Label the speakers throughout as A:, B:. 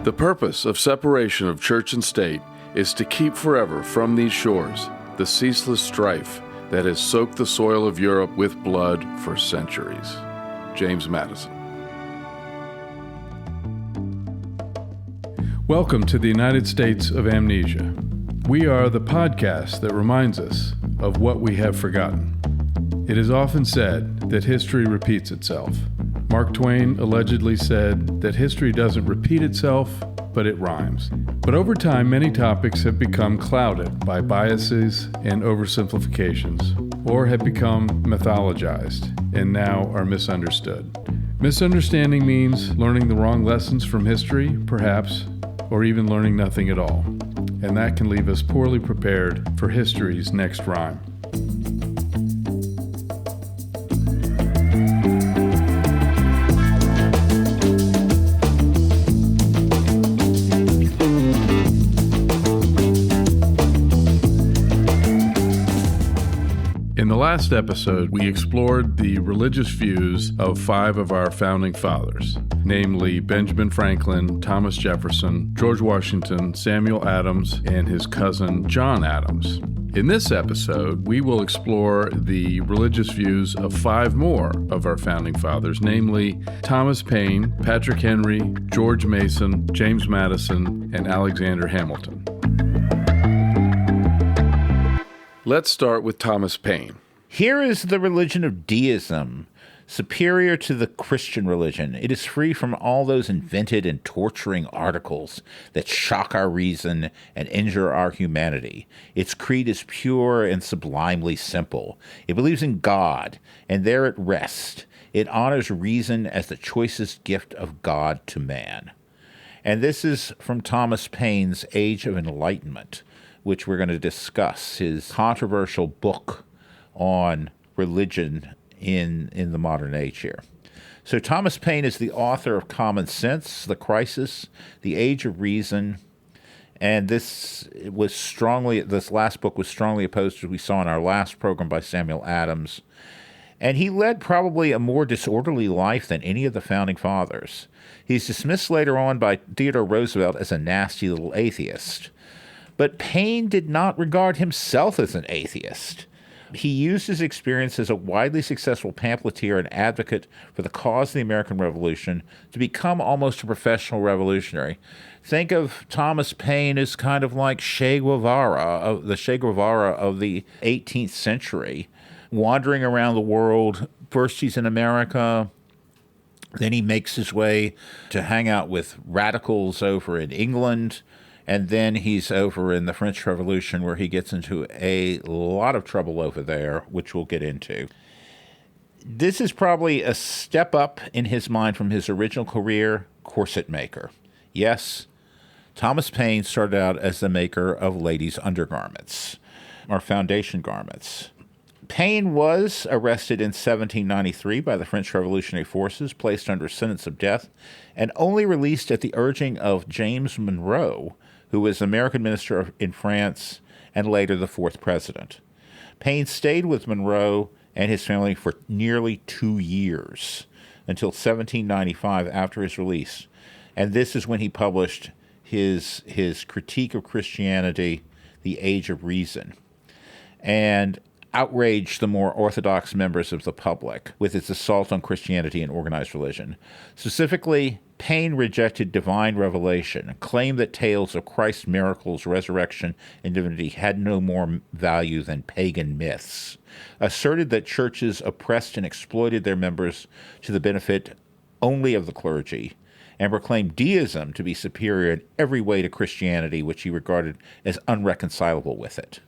A: The purpose of separation of church and state is to keep forever from these shores the ceaseless strife that has soaked the soil of Europe with blood for centuries. James Madison. Welcome to the United States of Amnesia. We are the podcast that reminds us of what we have forgotten. It is often said that history repeats itself. Mark Twain allegedly said that history doesn't repeat itself, but it rhymes. But over time, many topics have become clouded by biases and oversimplifications, or have become mythologized and now are misunderstood. Misunderstanding means learning the wrong lessons from history, perhaps, or even learning nothing at all. And that can leave us poorly prepared for history's next rhyme. In the last episode, we explored the religious views of 5 of our founding fathers, namely Benjamin Franklin, Thomas Jefferson, George Washington, Samuel Adams, and his cousin John Adams. In this episode, we will explore the religious views of 5 more of our founding fathers, namely Thomas Paine, Patrick Henry, George Mason, James Madison, and Alexander Hamilton. Let's start with Thomas Paine.
B: Here is the religion of deism, superior to the Christian religion. It is free from all those invented and torturing articles that shock our reason and injure our humanity. Its creed is pure and sublimely simple. It believes in God, and there it rests. It honors reason as the choicest gift of God to man. And this is from Thomas Paine's Age of Enlightenment, which we're going to discuss, his controversial book on religion in the modern age here. So Thomas Paine is the author of Common Sense, The Crisis, The Age of Reason, and this last book was strongly opposed, as we saw in our last program, by Samuel Adams. And he led probably a more disorderly life than any of the founding fathers. He's dismissed later on by Theodore Roosevelt as a nasty little atheist. But Paine did not regard himself as an atheist. He used his experience as a widely successful pamphleteer and advocate for the cause of the American Revolution to become almost a professional revolutionary. Think of Thomas Paine as kind of like Che Guevara, the Che Guevara of the 18th century, wandering around the world. First he's in America, then he makes his way to hang out with radicals over in England, and then he's over in the French Revolution, where he gets into a lot of trouble over there, which we'll get into. This is probably a step up in his mind from his original career, corset maker. Yes, Thomas Paine started out as the maker of ladies' undergarments, or foundation garments. Paine was arrested in 1793 by the French Revolutionary Forces, placed under sentence of death, and only released at the urging of James Monroe, who was American minister in France and later the 4th president. Paine stayed with Monroe and his family for nearly 2 years, until 1795 after his release. And this is when he published his critique of Christianity, The Age of Reason, and outraged the more orthodox members of the public with its assault on Christianity and organized religion. Specifically, Paine rejected divine revelation, claimed that tales of Christ's miracles, resurrection, and divinity had no more value than pagan myths, asserted that churches oppressed and exploited their members to the benefit only of the clergy, and proclaimed deism to be superior in every way to Christianity, which he regarded as unreconcilable with it.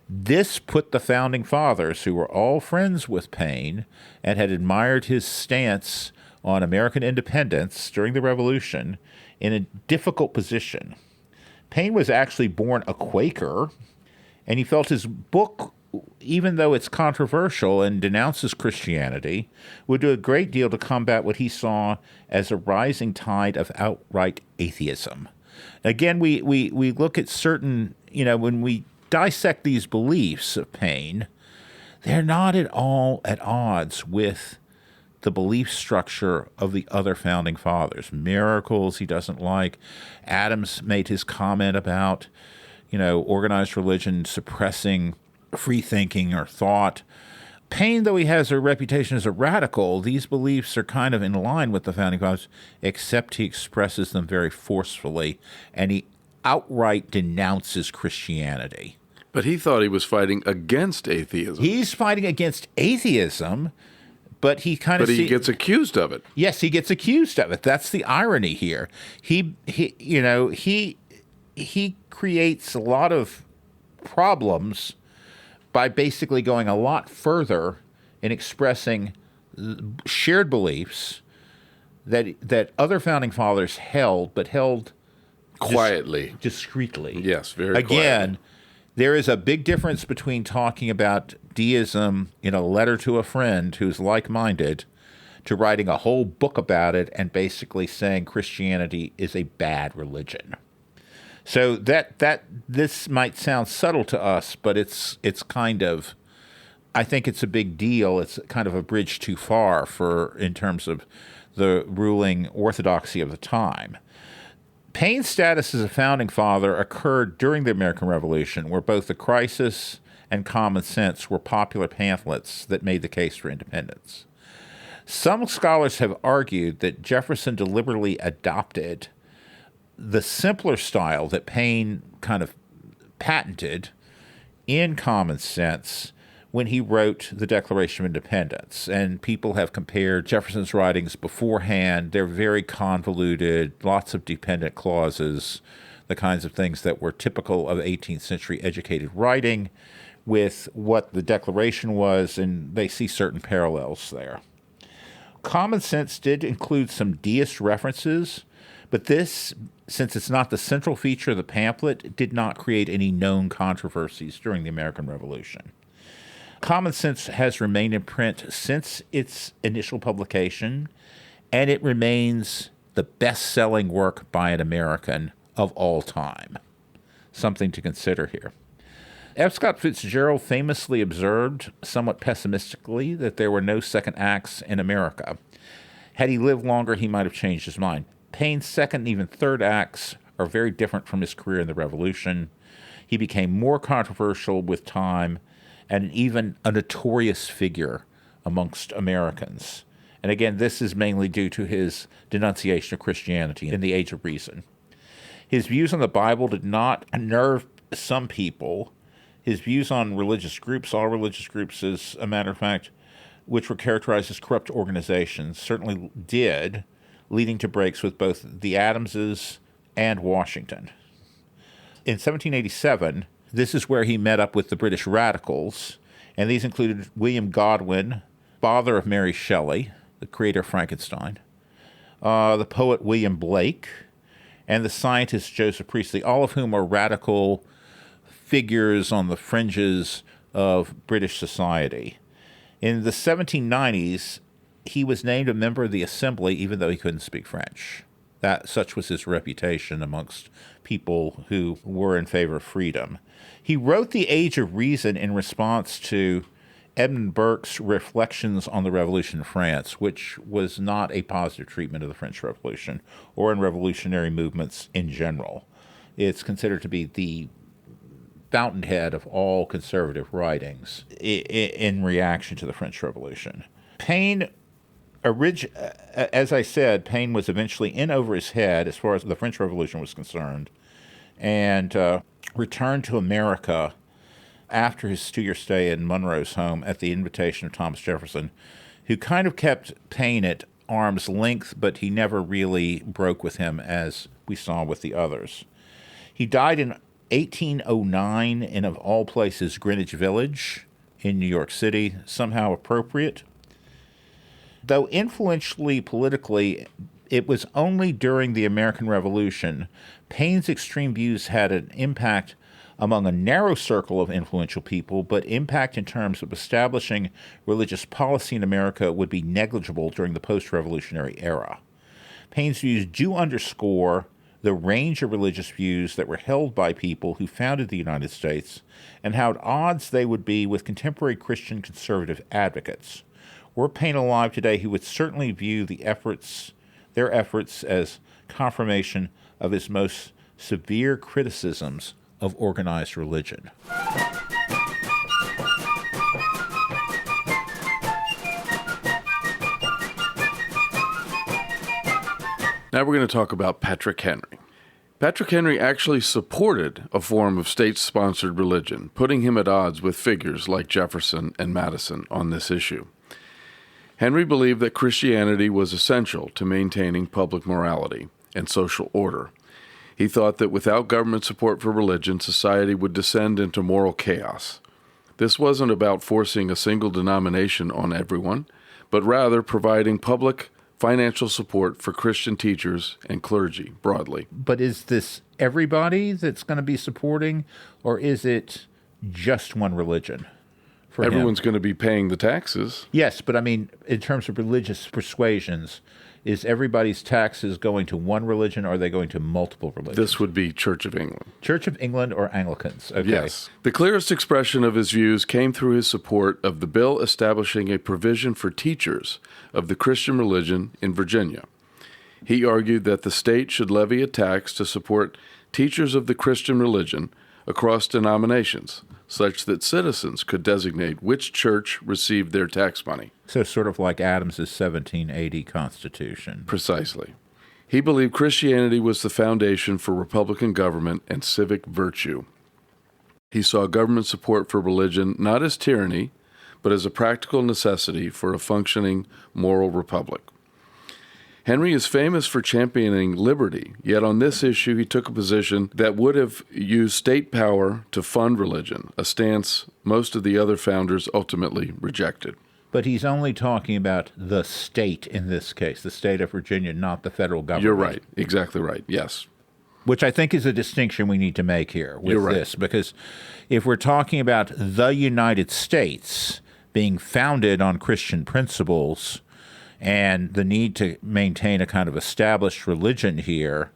B: This put the founding fathers, who were all friends with Paine and had admired his stance on American independence during the Revolution, in a difficult position. Paine was actually born a Quaker, and he felt his book, even though it's controversial and denounces Christianity, would do a great deal to combat what he saw as a rising tide of outright atheism. Again, we look at certain, when we dissect these beliefs of Paine, they're not at all at odds with the belief structure of the other founding fathers. Miracles he doesn't like. Adams made his comment about, organized religion suppressing free thinking or thought. Paine, though he has a reputation as a radical, these beliefs are kind of in line with the founding fathers, except he expresses them very forcefully, and he outright denounces Christianity.
A: But he thought he was fighting against atheism.
B: He's fighting against atheism, but he
A: he gets accused of it.
B: Yes, he gets accused of it. That's the irony here. He creates a lot of problems by basically going a lot further in expressing shared beliefs that other founding fathers held, but held
A: quietly,
B: discreetly.
A: Yes, very
B: Again,
A: quietly.
B: There is a big difference between talking about deism in a letter to a friend who's like-minded to writing a whole book about it and basically saying Christianity is a bad religion. So this might sound subtle to us, but it's kind of, I think it's a big deal. It's kind of a bridge too far in terms of the ruling orthodoxy of the time. Paine's status as a founding father occurred during the American Revolution, where both the Crisis and Common Sense were popular pamphlets that made the case for independence. Some scholars have argued that Jefferson deliberately adopted the simpler style that Paine kind of patented in Common Sense when he wrote the Declaration of Independence. And people have compared Jefferson's writings beforehand. They're very convoluted, lots of dependent clauses, the kinds of things that were typical of 18th century educated writing with what the Declaration was, and they see certain parallels there. Common Sense did include some deist references, but this, since it's not the central feature of the pamphlet, did not create any known controversies during the American Revolution. Common Sense has remained in print since its initial publication, and it remains the best-selling work by an American of all time. Something to consider here. F. Scott Fitzgerald famously observed, somewhat pessimistically, that there were no second acts in America. Had he lived longer, he might have changed his mind. Paine's second and even third acts are very different from his career in the Revolution. He became more controversial with time and even a notorious figure amongst Americans. And again, this is mainly due to his denunciation of Christianity in the Age of Reason. His views on the Bible did not unnerve some people. His views on religious groups, all religious groups, as a matter of fact, which were characterized as corrupt organizations, certainly did, leading to breaks with both the Adamses and Washington. In 1787, this is where he met up with the British radicals, and these included William Godwin, father of Mary Shelley, the creator of Frankenstein, the poet William Blake, and the scientist Joseph Priestley, all of whom are radical figures on the fringes of British society. In the 1790s, he was named a member of the Assembly, even though he couldn't speak French. Such was his reputation amongst people who were in favor of freedom. He wrote The Age of Reason in response to Edmund Burke's Reflections on the Revolution in France, which was not a positive treatment of the French Revolution or in revolutionary movements in general. It's considered to be the fountainhead of all conservative writings in reaction to the French Revolution. Paine, as I said, Paine was eventually in over his head as far as the French Revolution was concerned, and returned to America after his 2-year stay in Monroe's home at the invitation of Thomas Jefferson, who kind of kept Paine at arm's length, but he never really broke with him as we saw with the others. He died in 1809 in, of all places, Greenwich Village in New York City, somehow appropriate. Though influentially politically, it was only during the American Revolution Paine's extreme views had an impact among a narrow circle of influential people, but impact in terms of establishing religious policy in America would be negligible during the post-revolutionary era. Paine's views do underscore the range of religious views that were held by people who founded the United States and how at odds they would be with contemporary Christian conservative advocates. Were Paine alive today, he would certainly view their efforts as confirmation of his most severe criticisms of organized religion.
A: Now we're going to talk about Patrick Henry. Patrick Henry actually supported a form of state-sponsored religion, putting him at odds with figures like Jefferson and Madison on this issue. Henry believed that Christianity was essential to maintaining public morality and social order. He thought that without government support for religion, society would descend into moral chaos. This wasn't about forcing a single denomination on everyone, but rather providing public financial support for Christian teachers and clergy broadly.
B: But is this everybody that's going to be supporting, or is it just one religion?
A: Everyone's going to be paying the taxes.
B: Yes, but I mean, in terms of religious persuasions, is everybody's taxes going to one religion, or are they going to multiple religions?
A: This would be Church of England.
B: Church of England or Anglicans? Okay.
A: Yes. The clearest expression of his views came through his support of the bill establishing a provision for teachers of the Christian religion in Virginia. He argued that the state should levy a tax to support teachers of the Christian religion across denominations, such that citizens could designate which church received their tax money.
B: So sort of like Adams's 1780 Constitution.
A: Precisely. He believed Christianity was the foundation for Republican government and civic virtue. He saw government support for religion not as tyranny, but as a practical necessity for a functioning moral republic. Henry is famous for championing liberty, yet on this issue he took a position that would have used state power to fund religion, a stance most of the other founders ultimately rejected.
B: But he's only talking about the state in this case, the state of Virginia, not the federal government.
A: You're right. Exactly right. Yes.
B: Which I think is a distinction we need to make here with
A: You're
B: this, because if we're talking about the United States being founded on Christian principles and the need to maintain a kind of established religion here,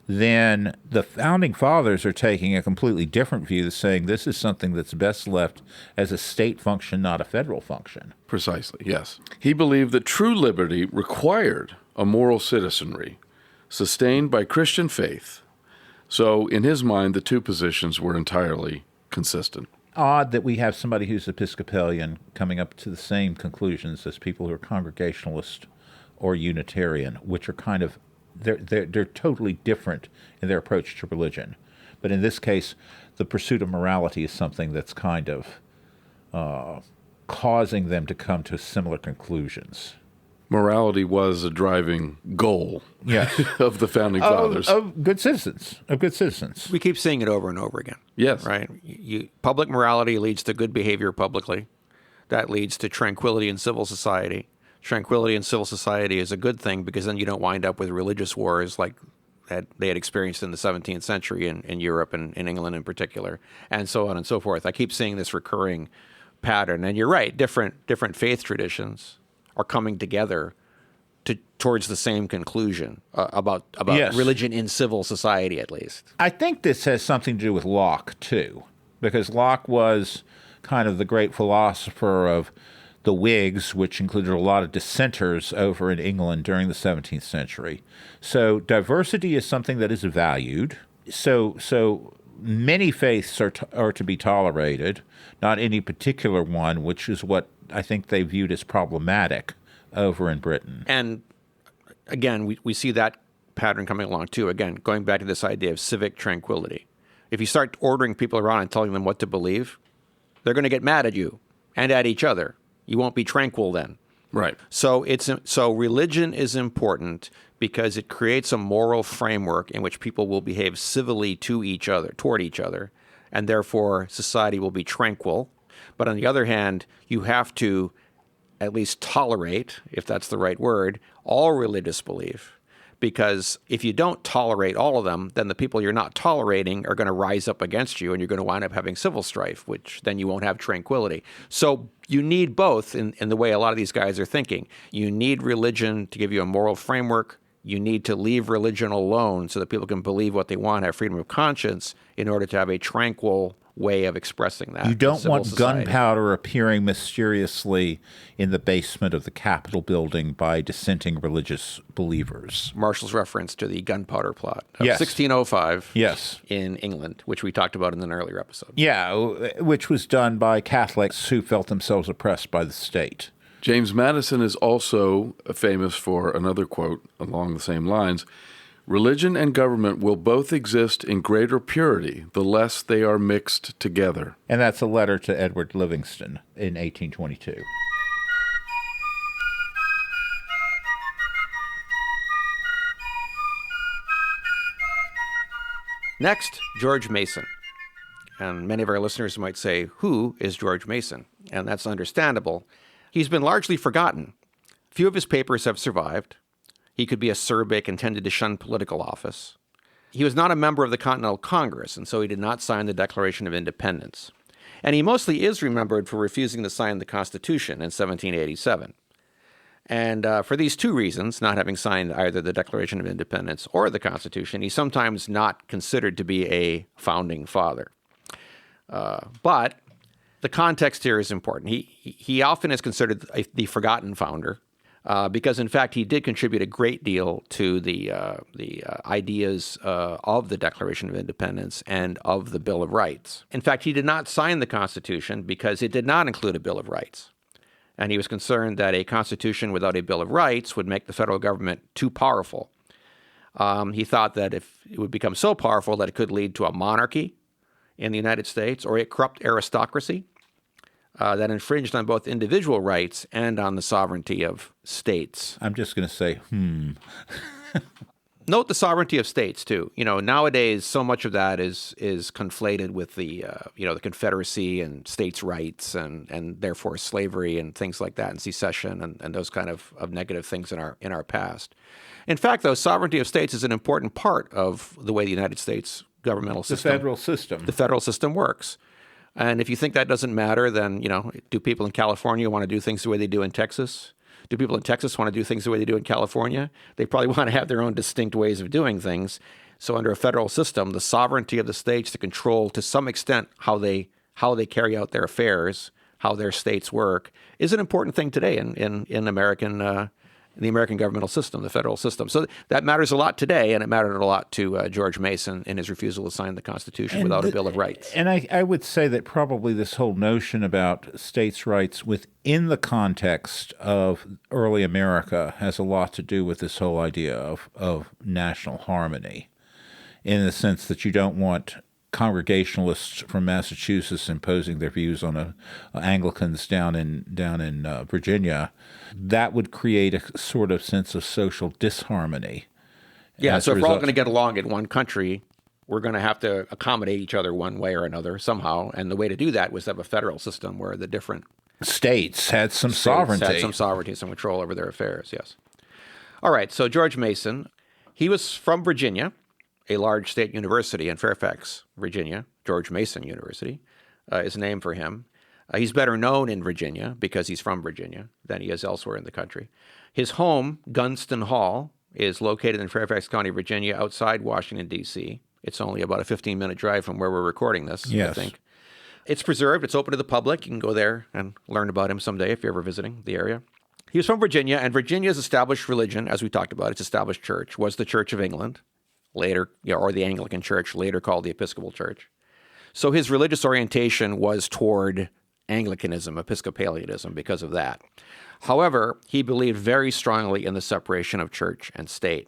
B: then the Founding Fathers are taking a completely different view, saying this is something that's best left as a state function, not a federal function.
A: Precisely, yes. He believed that true liberty required a moral citizenry sustained by Christian faith. So, in his mind, the two positions were entirely consistent.
B: Odd that we have somebody who's Episcopalian coming up to the same conclusions as people who are Congregationalist or Unitarian, which are kind of, they're totally different in their approach to religion. But in this case, the pursuit of morality is something that's kind of causing them to come to similar conclusions.
A: Morality was a driving goal
B: Yes.
A: of the Founding Fathers.
B: Of good citizens. Of good citizens.
C: We keep saying it over and over again.
A: Yes.
C: Right? Public morality leads to good behavior publicly. That leads to tranquility in civil society. Tranquility in civil society is a good thing because then you don't wind up with religious wars like that they had experienced in the 17th century in Europe and in England in particular, and so on and so forth. I keep seeing this recurring pattern. And you're right, different faith traditions are coming together towards the same conclusion about
B: Yes.
C: religion in civil society, at least.
B: I think this has something to do with Locke, too, because Locke was kind of the great philosopher of the Whigs, which included a lot of dissenters over in England during the 17th century. So diversity is something that is valued. So many faiths are to be tolerated, not any particular one, which is what I think they viewed as problematic over in Britain.
C: And again, we see that pattern coming along too. Again, going back to this idea of civic tranquility. If you start ordering people around and telling them what to believe, they're going to get mad at you and at each other. You won't be tranquil then.
A: Right.
C: So religion is important because it creates a moral framework in which people will behave civilly toward each other, and therefore society will be tranquil. But on the other hand, you have to at least tolerate, if that's the right word, all religious belief. Because if you don't tolerate all of them, then the people you're not tolerating are going to rise up against you, and you're going to wind up having civil strife, which then you won't have tranquility. So you need both in the way a lot of these guys are thinking. You need religion to give you a moral framework. You need to leave religion alone so that people can believe what they want, have freedom of conscience, in order to have a tranquil way of expressing that.
B: You don't
C: civil
B: want
C: society.
B: gunpowder appearing mysteriously in the basement of the Capitol building by dissenting religious believers.
C: Marshall's reference to the gunpowder plot of
B: Yes.
C: 1605
B: Yes.
C: in England, which we talked about in an earlier episode.
B: Yeah, which was done by Catholics who felt themselves oppressed by the state.
A: James Madison is also famous for another quote along the same lines. Religion and government will both exist in greater purity the less they are mixed together.
B: And that's a letter to Edward Livingston in 1822.
C: Next, George Mason. And many of our listeners might say, who is George Mason? And that's understandable. He's been largely forgotten. Few of his papers have survived. He could be acerbic and tended to shun political office. He was not a member of the Continental Congress, and so he did not sign the Declaration of Independence. And he mostly is remembered for refusing to sign the Constitution in 1787. And for these two reasons, not having signed either the Declaration of Independence or the Constitution, he's sometimes not considered to be a founding father. But the context here is important. He often is considered the forgotten founder because, in fact, he did contribute a great deal to the ideas of the Declaration of Independence and of the Bill of Rights. In fact, he did not sign the Constitution because it did not include a Bill of Rights. And he was concerned that a constitution without a Bill of Rights would make the federal government too powerful. He thought that if it would become so powerful that it could lead to a monarchy in the United States or a corrupt aristocracy that infringed on both individual rights and on the sovereignty of states.
B: I'm just going to say,
C: Note the sovereignty of states, too. You know, nowadays, so much of that is conflated with the Confederacy and states' rights and therefore slavery and things like that and secession and those kind of negative things in our past. In fact, though, sovereignty of states is an important part of the way the United States governmental system, the federal system works. And if you think that doesn't matter, then, do people in California want to do things the way they do in Texas? Do people in Texas want to do things the way they do in California? They probably want to have their own distinct ways of doing things. So under a federal system, the sovereignty of the states to control to some extent how they carry out their affairs, how their states work, is an important thing today in American the American governmental system, the federal system. So that matters a lot today, and it mattered a lot to George Mason in his refusal to sign the Constitution without a Bill of Rights.
B: And I would say that probably this whole notion about states' rights within the context of early America has a lot to do with this whole idea of national harmony, in the sense that you don't want Congregationalists from Massachusetts imposing their views on Anglicans down in Virginia. That would create a sort of sense of social disharmony.
C: Yeah, so if we're all going to get along in one country, we're going to have to accommodate each other one way or another somehow. And the way to do that was to have a federal system where the different
B: states had some sovereignty,
C: some control over their affairs, yes. All right, so George Mason, he was from Virginia, a large state university in Fairfax, Virginia. George Mason University is named for him. He's better known in Virginia because he's from Virginia than he is elsewhere in the country. His home, Gunston Hall, is located in Fairfax County, Virginia, outside Washington, D.C. It's only about a 15-minute drive from where we're recording this,
B: yes.
C: I think. It's preserved. It's open to the public. You can go there and learn about him someday if you're ever visiting the area. He was from Virginia, and Virginia's established religion, as we talked about, its established church, was the Church of England, later, or the Anglican Church, later called the Episcopal Church. So his religious orientation was toward Anglicanism, Episcopalianism, because of that. However, he believed very strongly in the separation of church and state.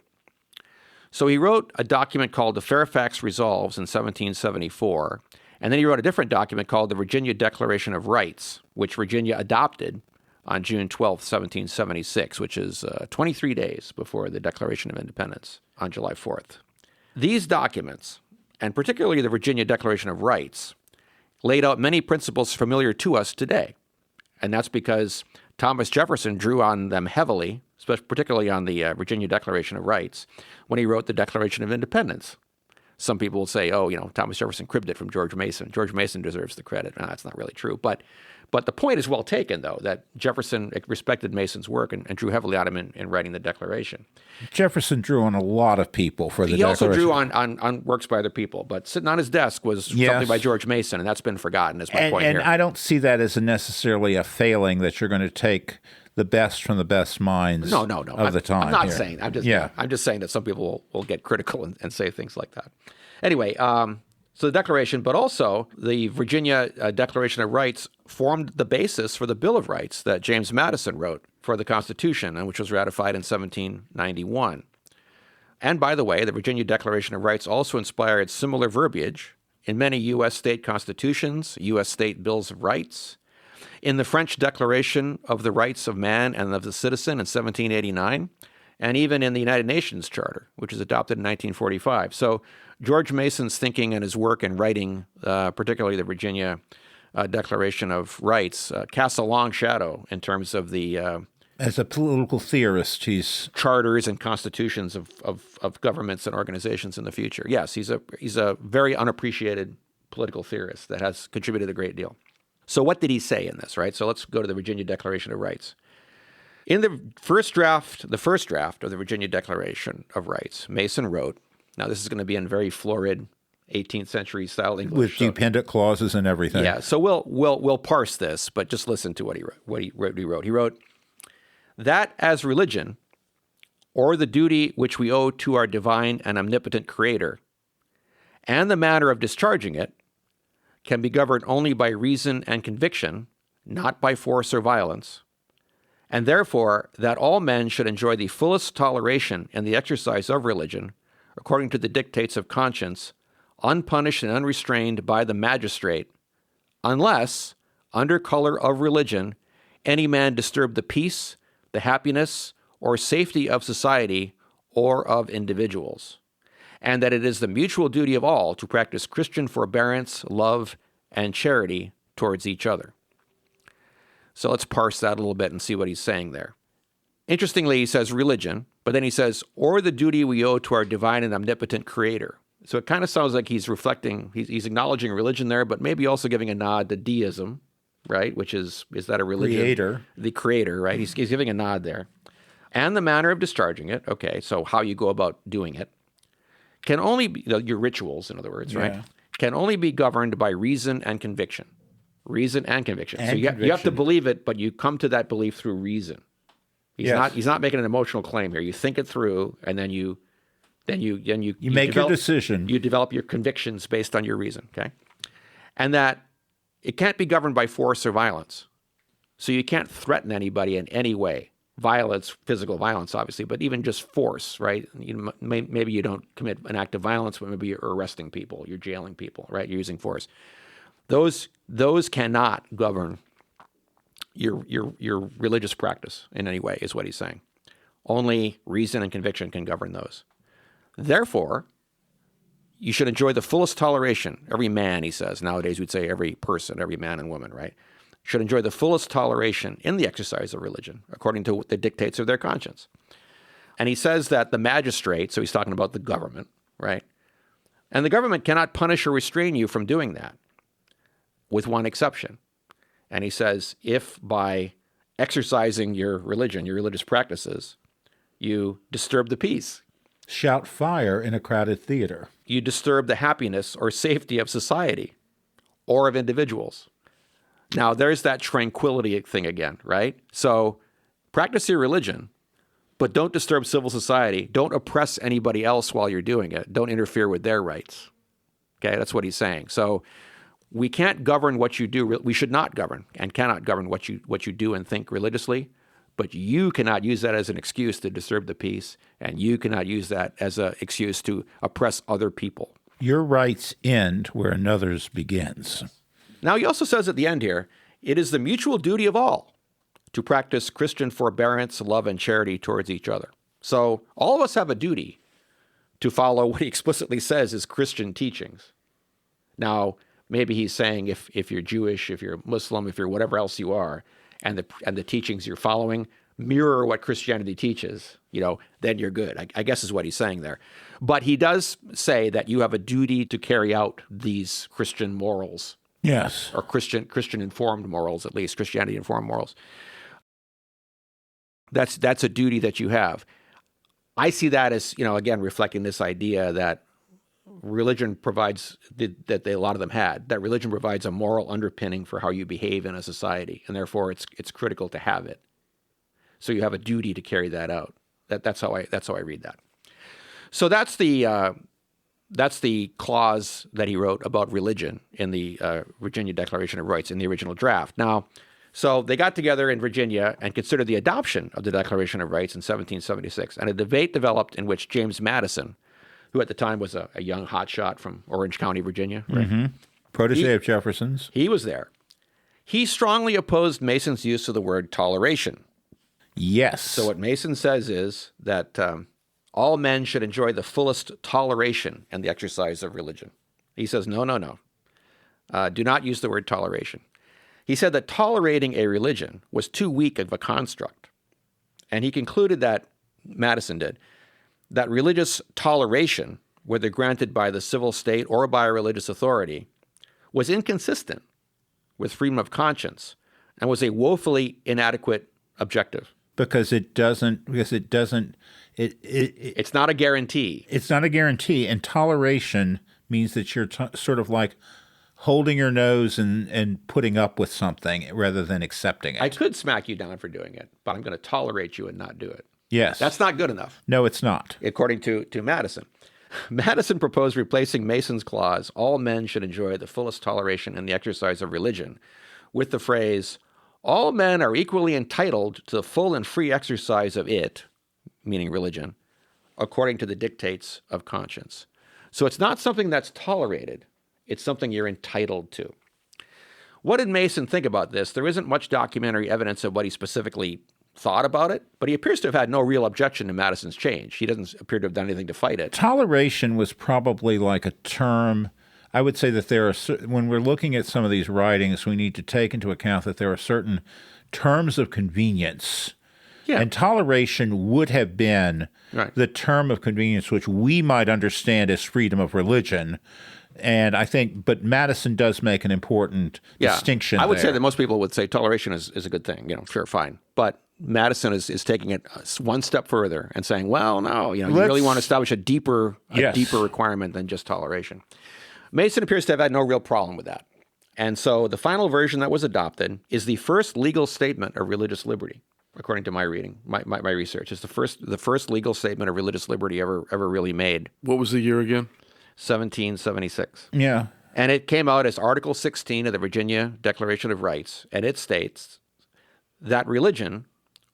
C: So he wrote a document called the Fairfax Resolves in 1774, and then he wrote a different document called the Virginia Declaration of Rights, which Virginia adopted on June 12, 1776, which is 23 days before the Declaration of Independence on July 4th. These documents, and particularly the Virginia Declaration of Rights, laid out many principles familiar to us today. And that's because Thomas Jefferson drew on them heavily, particularly on the Virginia Declaration of Rights, when he wrote the Declaration of Independence. Some people will say, oh, Thomas Jefferson cribbed it from George Mason. George Mason deserves the credit. No, that's not really true. But the point is well taken, though, that Jefferson respected Mason's work and drew heavily on him in writing the Declaration.
B: Jefferson drew on a lot of people for the Declaration.
C: He also drew on works by other people, but sitting on his desk was something by George Mason, and that's been forgotten, is my point here.
B: And I don't see that as necessarily a failing, that you're going to take the best from the best minds of the time.
C: I'm not saying. I'm just saying that some people will get critical and say things like that. Anyway, so the Declaration, but also the Virginia Declaration of Rights formed the basis for the Bill of Rights that James Madison wrote for the Constitution, and which was ratified in 1791. And by the way, the Virginia Declaration of Rights also inspired similar verbiage in many U.S. state constitutions, U.S. state bills of rights, in the French Declaration of the Rights of Man and of the Citizen in 1789, and even in the United Nations Charter, which was adopted in 1945. So George Mason's thinking and his work in writing, particularly the Virginia Declaration of Rights, casts a long shadow in terms of the
B: as a political theorist, he's
C: charters and constitutions of governments and organizations in the future. Yes, he's a very unappreciated political theorist that has contributed a great deal. So what did he say in this, right? So let's go to the Virginia Declaration of Rights. In the first draft of the Virginia Declaration of Rights, Mason wrote, now this is going to be in very florid 18th century style English.
B: With dependent clauses and everything.
C: Yeah, so we'll parse this, but just listen to what he wrote. He wrote, that as religion, or the duty which we owe to our divine and omnipotent Creator, and the manner of discharging it, can be governed only by reason and conviction, not by force or violence, and therefore that all men should enjoy the fullest toleration in the exercise of religion, according to the dictates of conscience, unpunished and unrestrained by the magistrate, unless, under color of religion, any man disturb the peace, the happiness, or safety of society or of individuals, and that it is the mutual duty of all to practice Christian forbearance, love, and charity towards each other. So let's parse that a little bit and see what he's saying there. Interestingly, he says religion, but then he says, or the duty we owe to our divine and omnipotent Creator. So it kind of sounds like he's reflecting, he's acknowledging religion there, but maybe also giving a nod to deism, right? Which is that a religion?
B: Creator.
C: The Creator, right? He's giving a nod there. And the manner of discharging it, okay, so how you go about doing it, can only be, your rituals, in other words, right? Can only be governed by reason and conviction. Reason and conviction. So you have to believe it, but you come to that belief through reason. He's not making an emotional claim here. You think it through, and then you make
B: your decision.
C: You develop your convictions based on your reason, okay? And that it can't be governed by force or violence. So you can't threaten anybody in any way. Violence, physical violence, obviously, but even just force, right? Maybe you don't commit an act of violence, but maybe you're arresting people, you're jailing people, right? You're using force. Those cannot govern your religious practice in any way, is what he's saying. Only reason and conviction can govern those. Therefore, you should enjoy the fullest toleration. Every man, he says, nowadays we'd say every person, every man and woman, right? Should enjoy the fullest toleration in the exercise of religion, according to the dictates of their conscience. And he says that the magistrate, so he's talking about the government, right? And the government cannot punish or restrain you from doing that, with one exception. And he says, if by exercising your religion, your religious practices, you disturb the peace.
B: Shout fire in a crowded theater.
C: You disturb the happiness or safety of society or of individuals. Now, there's that tranquility thing again, right? So practice your religion, but don't disturb civil society. Don't oppress anybody else while you're doing it. Don't interfere with their rights. Okay, that's what he's saying. So we can't govern what you do. We should not govern and cannot govern what you do and think religiously, but you cannot use that as an excuse to disturb the peace, and you cannot use that as an excuse to oppress other people.
B: Your rights end where another's begins.
C: Now, he also says at the end here, it is the mutual duty of all to practice Christian forbearance, love, and charity towards each other. So all of us have a duty to follow what he explicitly says is Christian teachings. Now, maybe he's saying if you're Jewish, if you're Muslim, if you're whatever else you are, and the teachings you're following mirror what Christianity teaches, then you're good, I guess is what he's saying there. But he does say that you have a duty to carry out these Christian morals.
B: Yes.
C: Or Christian-informed morals, at least, Christianity-informed morals. That's a duty that you have. I see that as, again, reflecting this idea that religion provides, that a lot of them had, that religion provides a moral underpinning for how you behave in a society, and therefore it's critical to have it. So you have a duty to carry that out. That's how I read that. So that's the clause that he wrote about religion in the Virginia Declaration of Rights in the original draft. Now, so they got together in Virginia and considered the adoption of the Declaration of Rights in 1776, and a debate developed in which James Madison, who at the time was a young hotshot from Orange County, Virginia, right?
B: Mm-hmm. Protege of Jefferson's.
C: He was there. He strongly opposed Mason's use of the word toleration.
B: Yes.
C: So what Mason says is that all men should enjoy the fullest toleration and the exercise of religion. He says, no. Do not use the word toleration. He said that tolerating a religion was too weak of a construct. And he concluded that, Madison did, that religious toleration, whether granted by the civil state or by a religious authority, was inconsistent with freedom of conscience and was a woefully inadequate objective.
B: It's
C: not a guarantee.
B: It's not a guarantee. And toleration means that you're sort of like holding your nose and putting up with something rather than accepting it.
C: I could smack you down for doing it, but I'm going to tolerate you and not do it.
B: Yes.
C: That's not good enough.
B: No, it's not.
C: According to Madison. Madison proposed replacing Mason's clause, all men should enjoy the fullest toleration in the exercise of religion, with the phrase, all men are equally entitled to the full and free exercise of it, meaning religion, according to the dictates of conscience. So it's not something that's tolerated. It's something you're entitled to. What did Mason think about this? There isn't much documentary evidence of what he specifically thought about it, but he appears to have had no real objection to Madison's change. He doesn't appear to have done anything to fight it.
B: Toleration was probably like a term. I would say that there are, when we're looking at some of these writings, we need to take into account that there are certain terms of convenience.
C: Yeah.
B: And toleration would have been the term of convenience which we might understand as freedom of religion. And I think, but Madison does make an important distinction
C: I would
B: there.
C: say that most people would say toleration is a good thing, sure, fine. But Madison is taking it one step further and saying, well, no, you really want to establish a deeper requirement than just toleration. Mason appears to have had no real problem with that. And so the final version that was adopted is the first legal statement of religious liberty, according to my reading, my research. It's the first legal statement of religious liberty ever really made.
A: What was the year again?
C: 1776.
B: Yeah.
C: And it came out as Article 16 of the Virginia Declaration of Rights, and it states that religion,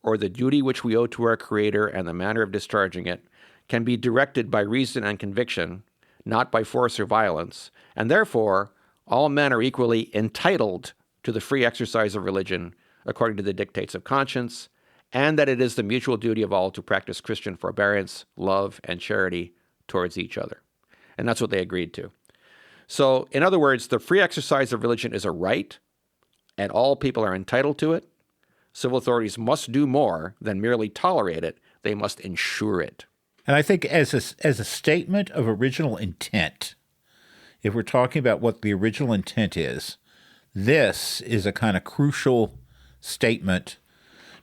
C: or the duty which we owe to our Creator and the manner of discharging it, can be directed by reason and conviction, not by force or violence, and therefore all men are equally entitled to the free exercise of religion according to the dictates of conscience, and that it is the mutual duty of all to practice Christian forbearance, love, and charity towards each other. And that's what they agreed to. So, in other words, the free exercise of religion is a right, and all people are entitled to it. Civil authorities must do more than merely tolerate it. They must ensure it.
B: And I think as a statement of original intent, if we're talking about what the original intent is, this is a kind of crucial statement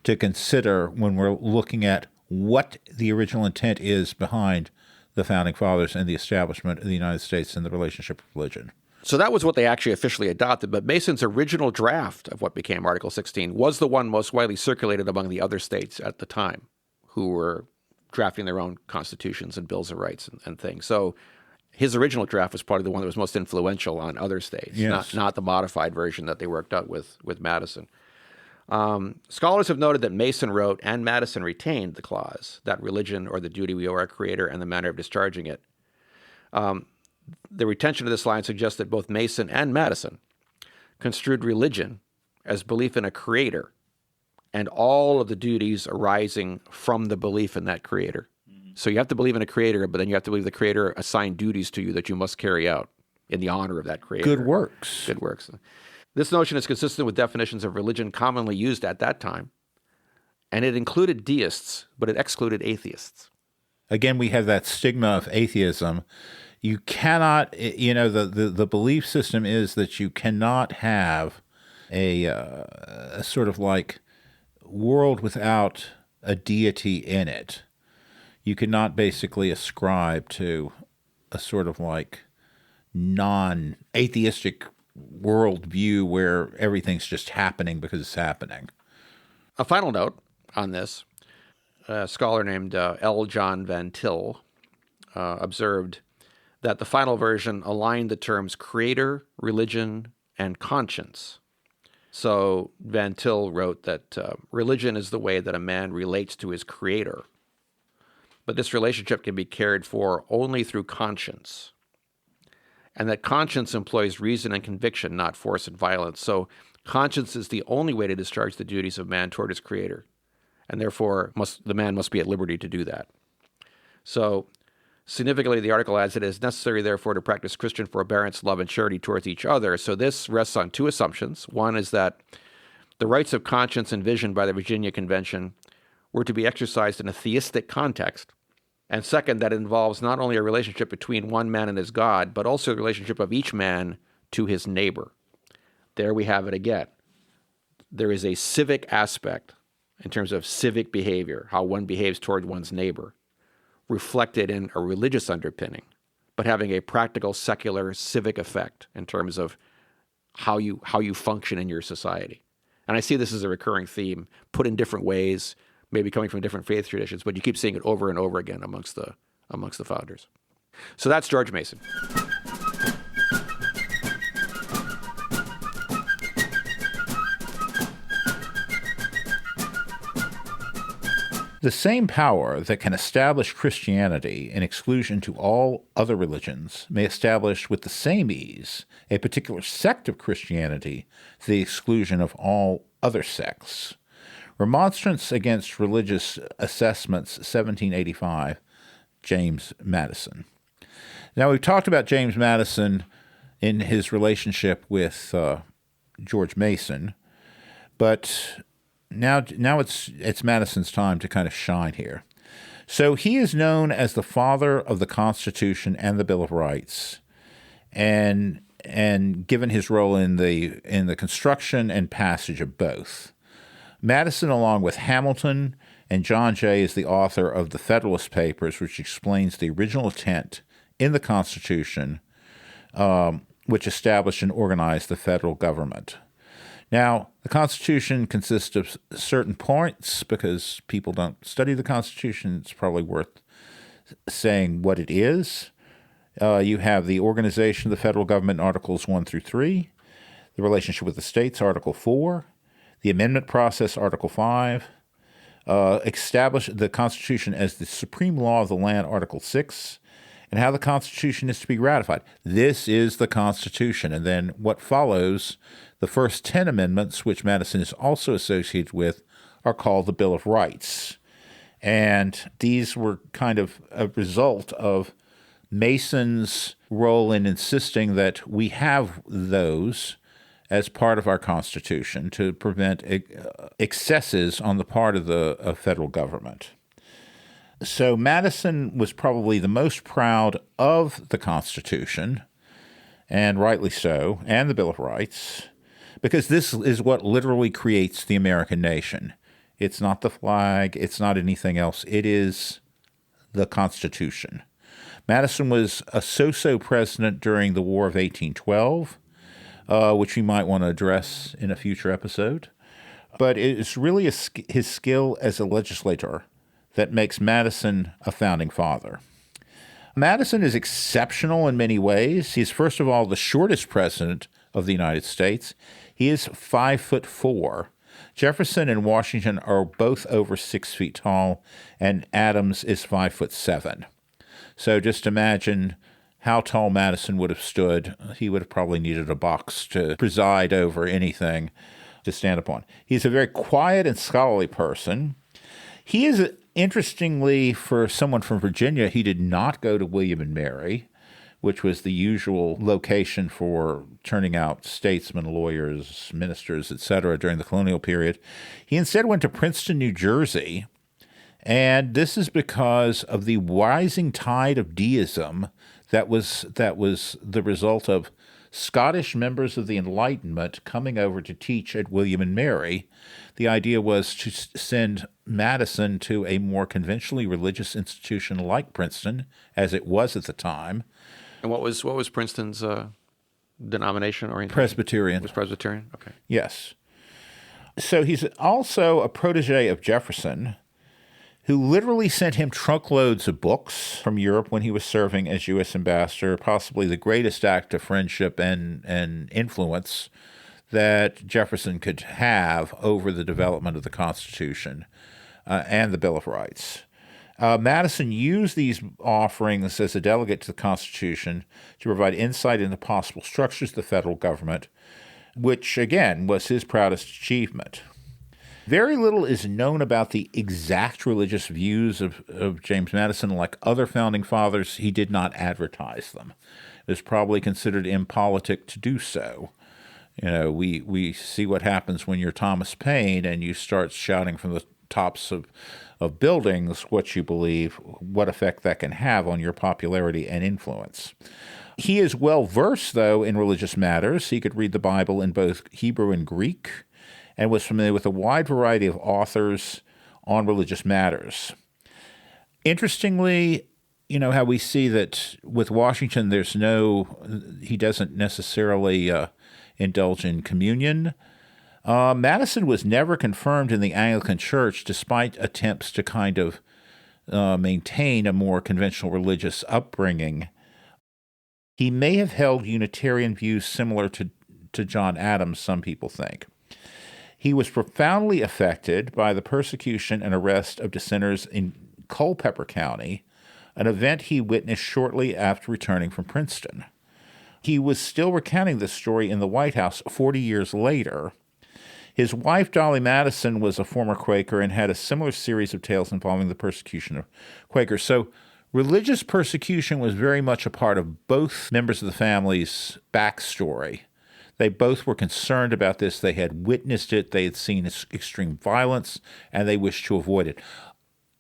B: to consider when we're looking at what the original intent is behind the Founding Fathers and the establishment of the United States and the relationship of religion.
C: So that was what they actually officially adopted, but Mason's original draft of what became Article 16 was the one most widely circulated among the other states at the time who were drafting their own constitutions and bills of rights and things. So his original draft was probably the one that was most influential on other states, not the modified version that they worked out with Madison. Scholars have noted that Mason wrote and Madison retained the clause that religion or the duty we owe our Creator and the manner of discharging it. The retention of this line suggests that both Mason and Madison construed religion as belief in a Creator and all of the duties arising from the belief in that Creator. Mm-hmm. So you have to believe in a Creator, but then you have to believe the Creator assigned duties to you that you must carry out in the honor of that Creator.
B: Good works.
C: Good works. This notion is consistent with definitions of religion commonly used at that time, And it included deists, but it excluded atheists.
B: Again, we have that stigma of atheism. You cannot, the belief system is that you cannot have a sort of like world without a deity in it. You cannot basically ascribe to a sort of like non-atheistic worldview where everything's just happening because it's happening.
C: A final note on this, a scholar named L. John Van Til observed that the final version aligned the terms creator, religion, and conscience. So Van Til wrote that religion is the way that a man relates to his creator. But this relationship can be cared for only through conscience. And that conscience employs reason and conviction, not force and violence. So conscience is the only way to discharge the duties of man toward his creator. And therefore, the man must be at liberty to do that. So significantly, the article adds, it is necessary, therefore, to practice Christian forbearance, love, and charity towards each other. So this rests on two assumptions. One is that the rights of conscience envisioned by the Virginia Convention were to be exercised in a theistic context. And second, that it involves not only a relationship between one man and his God, but also the relationship of each man to his neighbor. There we have it again. There is a civic aspect in terms of civic behavior, how one behaves toward one's neighbor, reflected in a religious underpinning, but having a practical, secular, civic effect in terms of how you function in your society. And I see this as a recurring theme, put in different ways, maybe coming from different faith traditions, but you keep seeing it over and over again amongst the founders. So that's George Mason.
B: The same power that can establish Christianity in exclusion to all other religions may establish with the same ease a particular sect of Christianity to the exclusion of all other sects. Remonstrance Against Religious Assessments, 1785, James Madison. Now, we've talked about James Madison in his relationship with George Mason, but now it's Madison's time to kind of shine here. So he is known as the father of the Constitution and the Bill of Rights, and given his role in the construction and passage of both. Madison, along with Hamilton and John Jay, is the author of the Federalist Papers, which explains the original intent in the Constitution, which established and organized the federal government. Now, the Constitution consists of certain points. Because people don't study the Constitution, it's probably worth saying what it is. You have the organization of the federal government, Articles 1 through 3, the relationship with the states, Article 4, the amendment process, Article 5, establish the Constitution as the supreme law of the land, Article 6, and how the Constitution is to be ratified. This is the Constitution. And then what follows, the first 10 amendments, which Madison is also associated with, are called the Bill of Rights. And these were kind of a result of Mason's role in insisting that we have those as part of our Constitution to prevent excesses on the part of the federal government. So Madison was probably the most proud of the Constitution, and rightly so, and the Bill of Rights, because this is what literally creates the American nation. It's not the flag, it's not anything else, it is the Constitution. Madison was a so-so president during the War of 1812, which we might want to address in a future episode. But it's really his skill as a legislator that makes Madison a founding father. Madison is exceptional in many ways. He's, first of all, the shortest president of the United States. He is 5'4". Jefferson and Washington are both over 6 feet tall, and Adams is 5'7". So just imagine how tall Madison would have stood. He would have probably needed a box to preside over anything to stand upon. He's a very quiet and scholarly person. He is, interestingly, for someone from Virginia, he did not go to William and Mary, which was the usual location for turning out statesmen, lawyers, ministers, etc. during the colonial period. He instead went to Princeton, New Jersey, and this is because of the rising tide of deism that was the result of Scottish members of the Enlightenment coming over to teach at William and Mary. The idea was to send Madison to a more conventionally religious institution like Princeton, as it was at the time.
C: And what was Princeton's denomination orientation?
B: Presbyterian.
C: It was Presbyterian? Okay.
B: Yes. So he's also a protege of Jefferson, who literally sent him truckloads of books from Europe when he was serving as U.S. ambassador, possibly the greatest act of friendship and influence that Jefferson could have over the development of the Constitution and the Bill of Rights. Madison used these offerings as a delegate to the Constitution to provide insight into possible structures of the federal government, which, again, was his proudest achievement. Very little is known about the exact religious views of James Madison. Like other founding fathers, he did not advertise them. It was probably considered impolitic to do so. You know, we see what happens when you're Thomas Paine and you start shouting from the tops of buildings what you believe, what effect that can have on your popularity and influence. He is well versed, though, in religious matters. He could read the Bible in both Hebrew and Greek, and was familiar with a wide variety of authors on religious matters. Interestingly, you know, how we see that with Washington, he doesn't necessarily indulge in communion. Madison was never confirmed in the Anglican Church, despite attempts to kind of maintain a more conventional religious upbringing. He may have held Unitarian views similar to John Adams, some people think. He was profoundly affected by the persecution and arrest of dissenters in Culpeper County, an event he witnessed shortly after returning from Princeton. He was still recounting this story in the White House 40 years later. His wife, Dolly Madison, was a former Quaker and had a similar series of tales involving the persecution of Quakers. So religious persecution was very much a part of both members of the family's backstory. They both were concerned about this. They had witnessed it. They had seen extreme violence, and they wished to avoid it.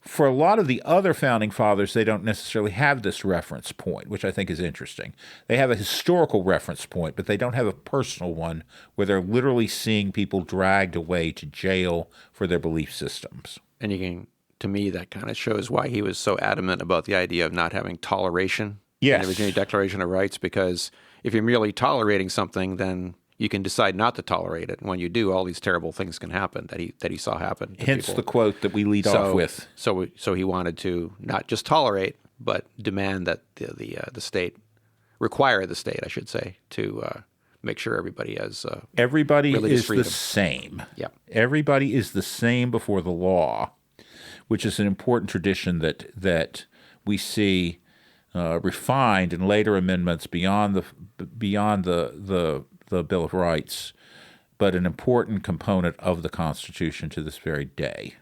B: For a lot of the other founding fathers, they don't necessarily have this reference point, which I think is interesting. They have a historical reference point, but they don't have a personal one where they're literally seeing people dragged away to jail for their belief systems.
C: And to me, that kind of shows why he was so adamant about the idea of not having toleration in the Virginia Declaration of Rights, because if you're merely tolerating something, then you can decide not to tolerate it. And when you do, all these terrible things can happen that he saw happen to
B: Hence
C: people.
B: The quote that we lead off with.
C: So he wanted to not just tolerate, but demand that the state, require the state, I should say, to make sure everybody has
B: everybody
C: religious
B: is
C: freedom.
B: The same.
C: Yeah.
B: Everybody is the same before the law, which is an important tradition that we see refined in later amendments beyond the Bill of Rights, but an important component of the Constitution to this very day.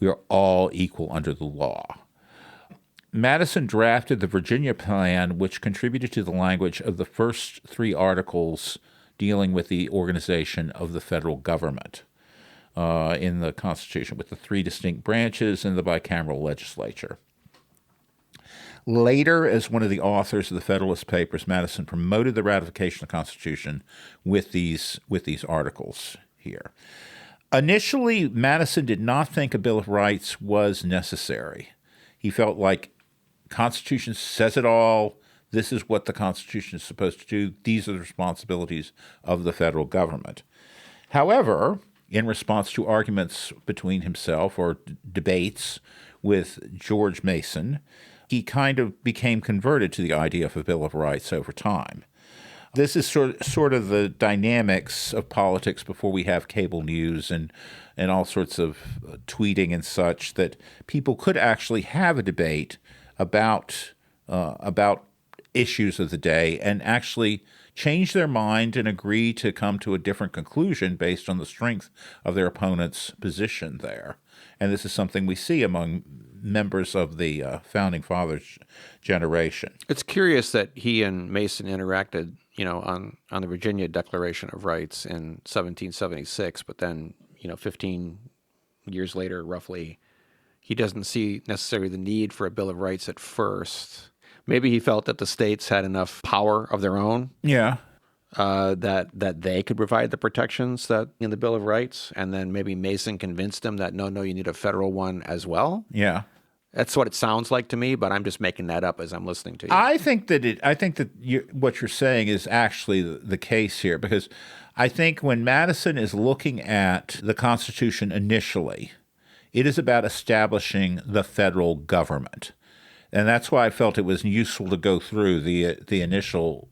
B: We are all equal under the law. Madison drafted the Virginia Plan, which contributed to the language of the first three articles dealing with the organization of the federal government in the Constitution, with the three distinct branches and the bicameral legislature. Later, as one of the authors of the Federalist Papers, Madison promoted the ratification of the Constitution with these articles here. Initially, Madison did not think a Bill of Rights was necessary. He felt like Constitution says it all. This is what the Constitution is supposed to do. These are the responsibilities of the federal government. However, in response to arguments between himself or debates with George Mason, he kind of became converted to the idea of a Bill of Rights over time. This is sort of the dynamics of politics before we have cable news and all sorts of tweeting and such, that people could actually have a debate about issues of the day and actually change their mind and agree to come to a different conclusion based on the strength of their opponent's position there. And this is something we see among members of the Founding Fathers generation.
C: It's curious that he and Mason interacted, on the Virginia Declaration of Rights in 1776, but then, 15 years later, roughly, he doesn't see necessarily the need for a Bill of Rights at first. Maybe he felt that the states had enough power of their own.
B: Yeah.
C: That they could provide the protections that in the Bill of Rights, and then maybe Mason convinced him that no, you need a federal one as well.
B: Yeah.
C: That's what it sounds like to me, but I'm just making that up as I'm listening to you.
B: I think that what you're saying is actually the case here, because I think when Madison is looking at the Constitution initially, it is about establishing the federal government. And that's why I felt it was useful to go through the initial.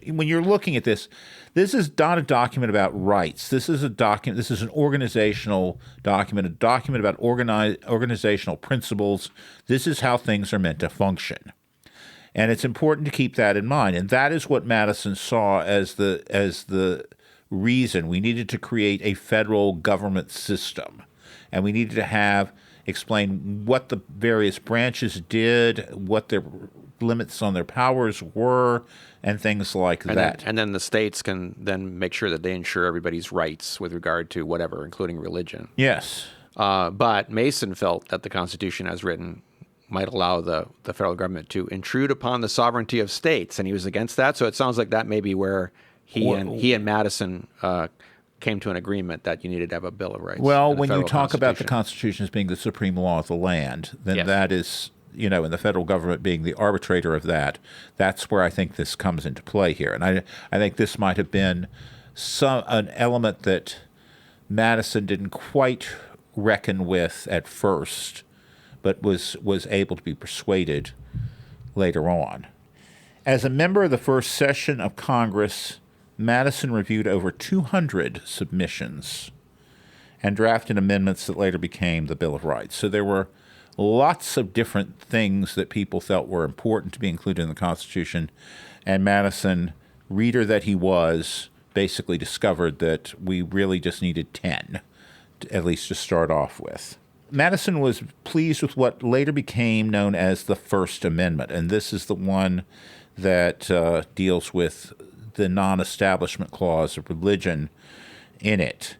B: When you're looking at this is not a document about rights. This is a document. This is an organizational document, a document about organizational principles. This is how things are meant to function, and it's important to keep that in mind. And that is what Madison saw as the reason we needed to create a federal government system, and we needed to explain what the various branches did, what their limits on their powers were, and things like that.
C: And then the states can then make sure that they ensure everybody's rights with regard to whatever, including religion.
B: Yes.
C: But Mason felt that the Constitution as written might allow the federal government to intrude upon the sovereignty of states, and he was against that. So it sounds like that may be where he and Madison came to an agreement that you needed to have a Bill of Rights.
B: Well, when you talk about the Constitution as being the supreme law of the land, then that is, and the federal government being the arbitrator of that, that's where I think this comes into play here. And I think this might have been an element that Madison didn't quite reckon with at first, but was able to be persuaded later on. As a member of the first session of Congress, Madison reviewed over 200 submissions and drafted amendments that later became the Bill of Rights. So there were lots of different things that people felt were important to be included in the Constitution, and Madison, reader that he was, basically discovered that we really just needed 10, at least to start off with. Madison was pleased with what later became known as the First Amendment, and this is the one that deals with the non-establishment clause of religion in it.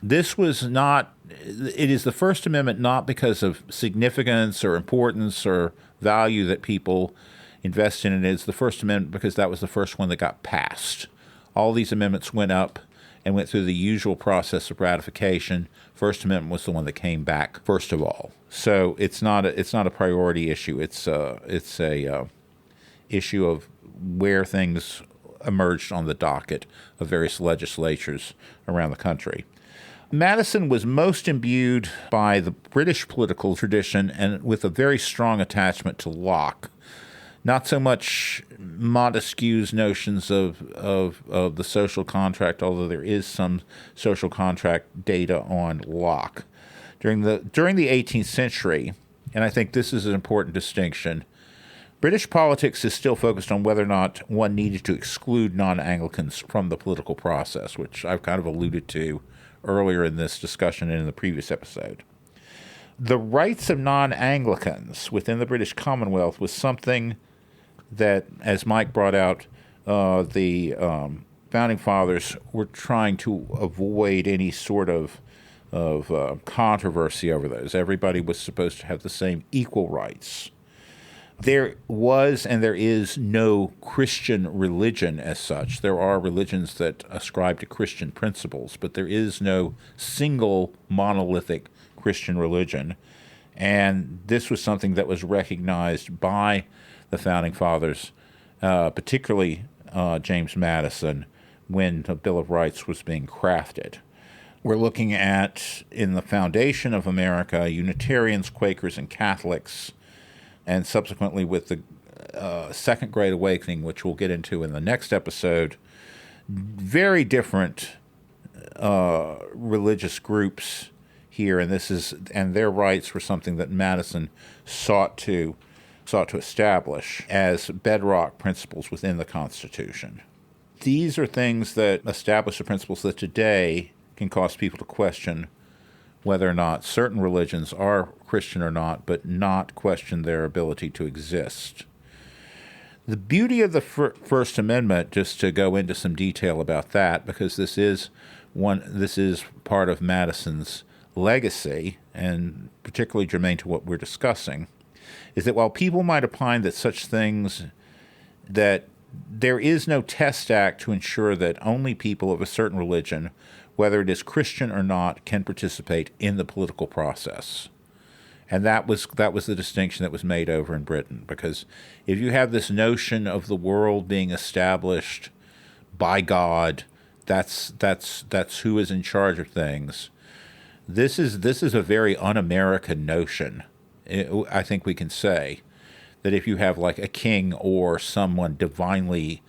B: This was not, it is the First Amendment not because of significance or importance or value that people invest in it. It's the First Amendment because that was the first one that got passed. All these amendments went up and went through the usual process of ratification. First Amendment was the one that came back first of all. So it's not a priority issue. It's a issue of where things emerged on the docket of various legislatures around the country. Madison was most imbued by the British political tradition and with a very strong attachment to Locke. Not so much Montesquieu's notions of the social contract, although there is some social contract data on Locke. During the 18th century, and I think this is an important distinction, British politics is still focused on whether or not one needed to exclude non-Anglicans from the political process, which I've kind of alluded to earlier in this discussion and in the previous episode. The rights of non-Anglicans within the British Commonwealth was something that, as Mike brought out, the Founding Fathers were trying to avoid any sort of controversy over those. Everybody was supposed to have the same equal rights. There was and there is no Christian religion as such. There are religions that ascribe to Christian principles, but there is no single monolithic Christian religion. And this was something that was recognized by the Founding Fathers, particularly James Madison, when the Bill of Rights was being crafted. We're looking at, in the foundation of America, Unitarians, Quakers, and Catholics, and subsequently with the Second Great Awakening, which we'll get into in the next episode, very different religious groups here, and their rights were something that Madison sought to establish as bedrock principles within the Constitution. These are things that establish the principles that today can cause people to question whether or not certain religions are Christian or not, but not question their ability to exist. The beauty of the First Amendment, just to go into some detail about that, because this is part of Madison's legacy, and particularly germane to what we're discussing, is that while people might opine that such things, that there is no test act to ensure that only people of a certain religion, whether it is Christian or not, can participate in the political process. And that was the distinction that was made over in Britain, because if you have this notion of the world being established by God, that's who is in charge of things. This is a very un-American notion. I think we can say that if you have like a king or someone divinely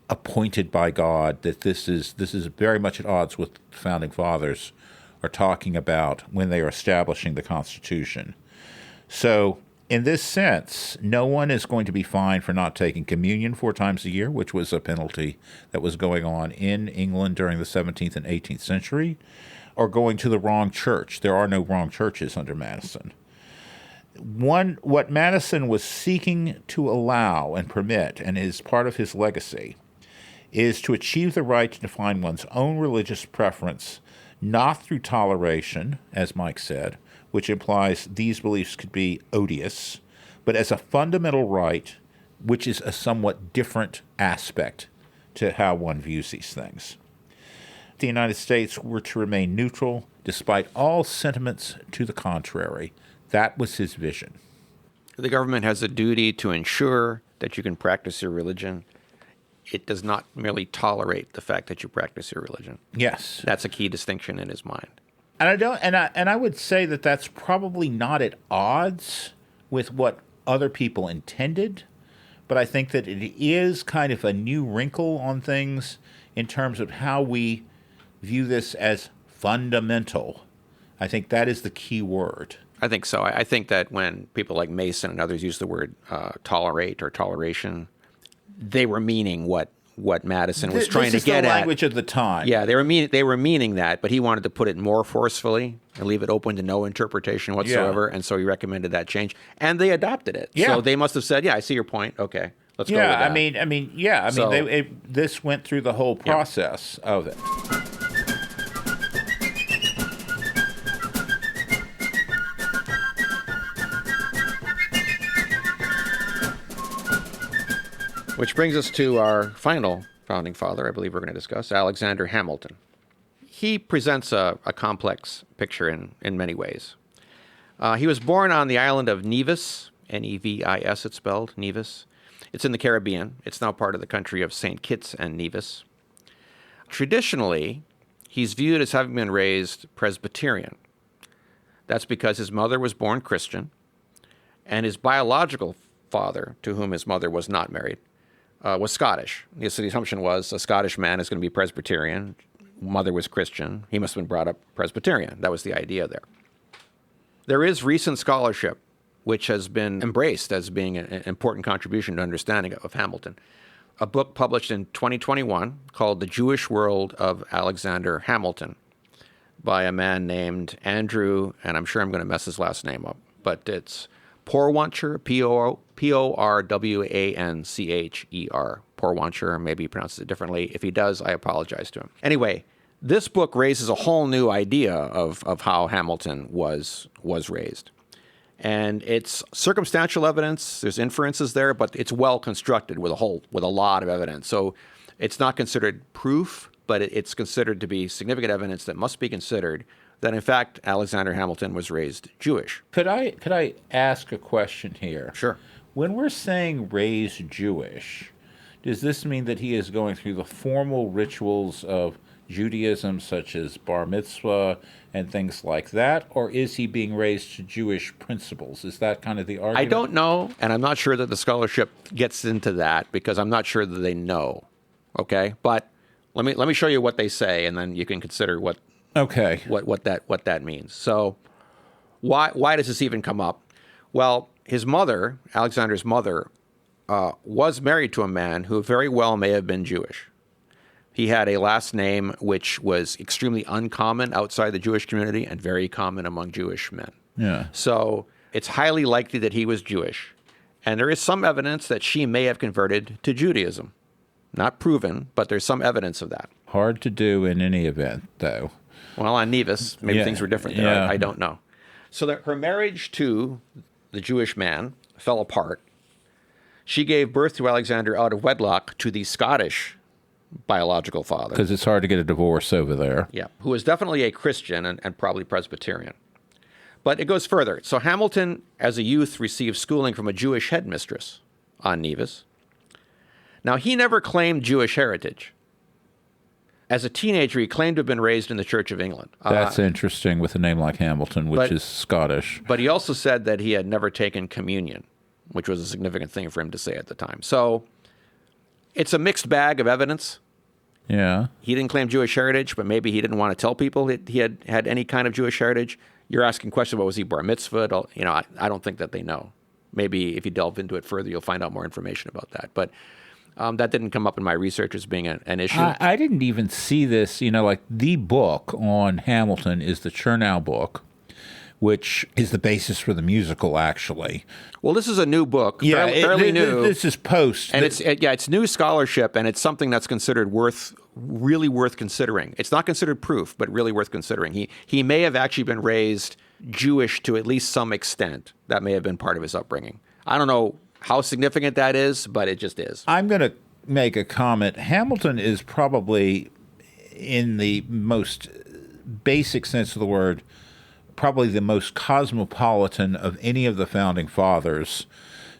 B: appointed by God, that this is very much at odds with the founding fathers are talking about when they are establishing the Constitution. So in this sense, no one is going to be fined for not taking communion 4 times a year, which was a penalty that was going on in England during the 17th and 18th century, or going to the wrong church. There are no wrong churches under Madison. What Madison was seeking to allow and permit, and is part of his legacy, is to achieve the right to define one's own religious preference, not through toleration, as Mike said, which implies these beliefs could be odious, but as a fundamental right, which is a somewhat different aspect to how one views these things. The United States were to remain neutral despite all sentiments to the contrary. That was his vision.
C: The government has a duty to ensure that you can practice your religion. It does not merely tolerate the fact that you practice your religion.
B: Yes.
C: That's a key distinction in his mind.
B: And I would say that that's probably not at odds with what other people intended, but I think that it is kind of a new wrinkle on things in terms of how we view this as fundamental. I think that is the key word.
C: I think so. I think that when people like Mason and others use the word tolerate or toleration, they were meaning what Madison was trying to get at.
B: This is the language of the time.
C: Yeah, they were meaning that, but he wanted to put it more forcefully and leave it open to no interpretation whatsoever, and so he recommended that change, and they adopted it.
B: Yeah.
C: So they must have said, "Yeah, I see your point. Okay, let's go with that."
B: Yeah, this went through the whole process of it.
C: Which brings us to our final founding father, I believe we're going to discuss, Alexander Hamilton. He presents a complex picture in many ways. He was born on the island of Nevis, Nevis it's spelled, Nevis. It's in the Caribbean. It's now part of the country of St. Kitts and Nevis. Traditionally, he's viewed as having been raised Presbyterian. That's because his mother was born Christian, and his biological father, to whom his mother was not married, was Scottish. So the assumption was a Scottish man is going to be Presbyterian. Mother was Christian. He must have been brought up Presbyterian. That was the idea there. There is recent scholarship which has been embraced as being an important contribution to understanding of Hamilton. A book published in 2021 called The Jewish World of Alexander Hamilton by a man named Andrew, and I'm sure I'm going to mess his last name up, but it's Porwancher, Porwancher, Porwancher, maybe he pronounces it differently. If he does, I apologize to him. Anyway, this book raises a whole new idea of how Hamilton was raised. And it's circumstantial evidence, there's inferences there, but it's well constructed with a lot of evidence. So it's not considered proof, but it's considered to be significant evidence that must be considered that, in fact, Alexander Hamilton was raised Jewish.
B: Could I ask a question here?
C: Sure.
B: When we're saying raised Jewish, does this mean that he is going through the formal rituals of Judaism, such as bar mitzvah and things like that, or is he being raised to Jewish principles? Is that kind of the argument?
C: I don't know, and I'm not sure that the scholarship gets into that because I'm not sure that they know. Okay, but let me show you what they say, and then you can consider what that means. So why does this even come up? Well, his mother, Alexander's mother, was married to a man who very well may have been Jewish. He had a last name which was extremely uncommon outside the Jewish community and very common among Jewish men.
B: Yeah.
C: So it's highly likely that he was Jewish. And there is some evidence that she may have converted to Judaism. Not proven, but there's some evidence of that.
B: Hard to do in any event, though.
C: Well, on Nevis, maybe things were different there.
B: Yeah.
C: I don't know. So her marriage to the Jewish man fell apart. She gave birth to Alexander out of wedlock to the Scottish biological father.
B: Because it's hard to get a divorce over there.
C: Yeah, who was definitely a Christian and probably Presbyterian. But it goes further. So Hamilton, as a youth, received schooling from a Jewish headmistress on Nevis. Now, he never claimed Jewish heritage. As a teenager, he claimed to have been raised in the Church of England.
B: That's interesting with a name like Hamilton, which is Scottish.
C: But he also said that he had never taken communion, which was a significant thing for him to say at the time. So it's a mixed bag of evidence.
B: Yeah.
C: He didn't claim Jewish heritage, but maybe he didn't want to tell people he had any kind of Jewish heritage. You're asking questions about was he bar mitzvah? You know, I don't think that they know. Maybe if you delve into it further, you'll find out more information about that. But that didn't come up in my research as being an issue.
B: I didn't even see this. You know, like the book on Hamilton is the Chernow book, which is the basis for the musical, actually.
C: Well, this is a new book, fairly new.
B: This is post.
C: And it's new scholarship, and it's something that's considered really worth considering. It's not considered proof, but really worth considering. He may have actually been raised Jewish to at least some extent. That may have been part of his upbringing. I don't know how significant that is, but it just is.
B: I'm going to make a comment. Hamilton is probably, in the most basic sense of the word, probably the most cosmopolitan of any of the founding fathers.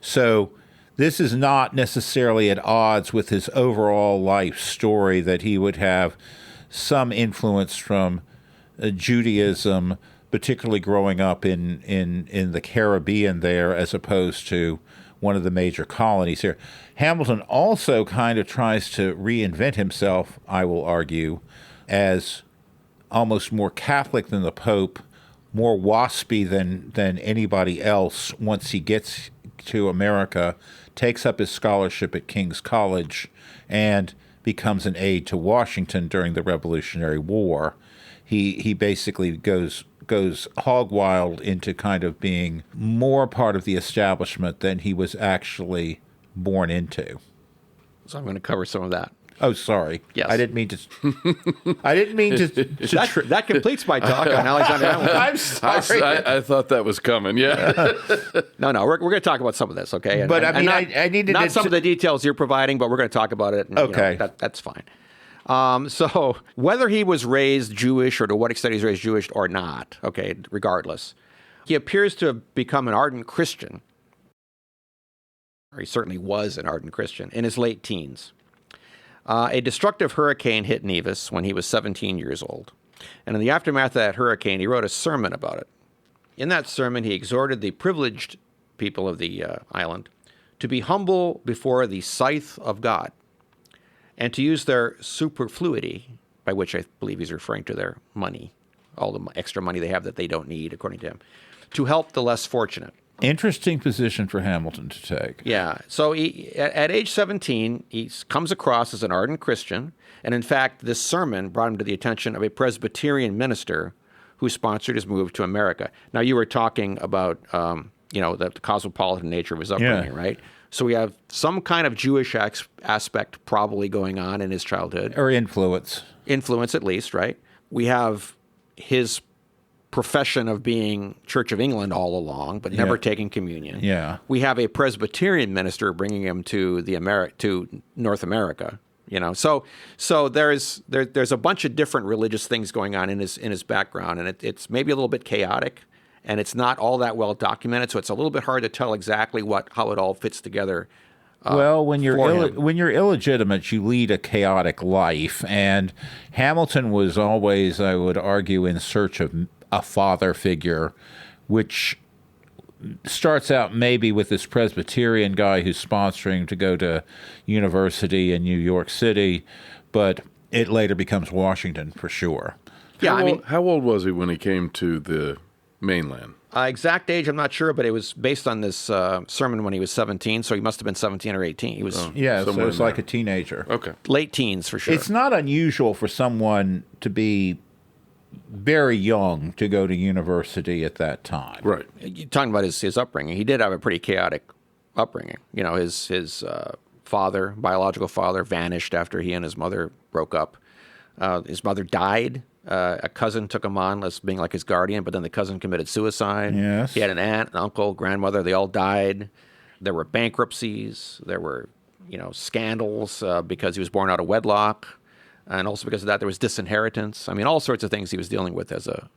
B: So this is not necessarily at odds with his overall life story that he would have some influence from Judaism, particularly growing up in the Caribbean there, as opposed to one of the major colonies here. Hamilton also kind of tries to reinvent himself, I will argue, as almost more Catholic than the Pope, more waspy than anybody else once he gets to America, takes up his scholarship at King's College, and becomes an aide to Washington during the Revolutionary War. He basically goes hog wild into kind of being more part of the establishment than he was actually born into.
C: So I'm going to cover some of that.
B: Oh, sorry.
C: Yes.
B: I didn't mean to. I didn't mean to.
C: That completes my talk on Alexander Hamilton.
B: I'm sorry.
A: I thought that was coming. Yeah.
C: No, we're going to talk about some of this, okay?
B: But I mean, I needed
C: not some of the details you're providing, but we're going to talk about it. And,
B: okay,
C: that's fine. So whether he was raised Jewish or to what extent he's raised Jewish or not, okay, regardless, he appears to have become an ardent Christian, or he certainly was an ardent Christian, in his late teens. A destructive hurricane hit Nevis when he was 17 years old. And in the aftermath of that hurricane, he wrote a sermon about it. In that sermon, he exhorted the privileged people of the island to be humble before the scythe of God and to use their superfluity, by which I believe he's referring to their money, all the extra money they have that they don't need, according to him, to help the less fortunate.
B: Interesting position for Hamilton to take.
C: Yeah. So at age 17, he comes across as an ardent Christian. And in fact, this sermon brought him to the attention of a Presbyterian minister who sponsored his move to America. Now, you were talking about, the cosmopolitan nature of his upbringing, right? So we have some kind of Jewish aspect probably going on in his childhood.
B: Or influence.
C: Influence, at least, right? We have his profession of being Church of England all along, but never taking communion.
B: Yeah.
C: We have a Presbyterian minister bringing him to to North America. So there's a bunch of different religious things going on in his background, and it's maybe a little bit chaotic, and it's not all that well documented. So it's a little bit hard to tell exactly how it all fits together.
B: Well, when you're illegitimate, you lead a chaotic life, and Hamilton was always, I would argue, in search of a father figure, which starts out maybe with this Presbyterian guy who's sponsoring him to go to university in New York City, but it later becomes Washington for sure.
A: How old was he when he came to the mainland?
C: Exact age, I'm not sure, but it was based on this sermon when he was 17, so he must have been 17 or 18. He was
B: Yeah, so
A: somewhere
B: it was
A: in
B: like
A: there.
B: a teenager.
A: Okay.
C: late teens for sure.
B: It's not unusual for someone to be very young to go to university at that time.
A: Right.
C: You're talking about his upbringing. He did have a pretty chaotic upbringing. You know, his father, biological father, vanished after he and his mother broke up. His mother died. A cousin took him on as being like his guardian, but then the cousin committed suicide.
B: Yes.
C: He had an aunt, an uncle, grandmother. They all died. There were bankruptcies. There were, scandals because he was born out of wedlock. And also because of that, there was disinheritance. I mean, all sorts of things he was dealing with as a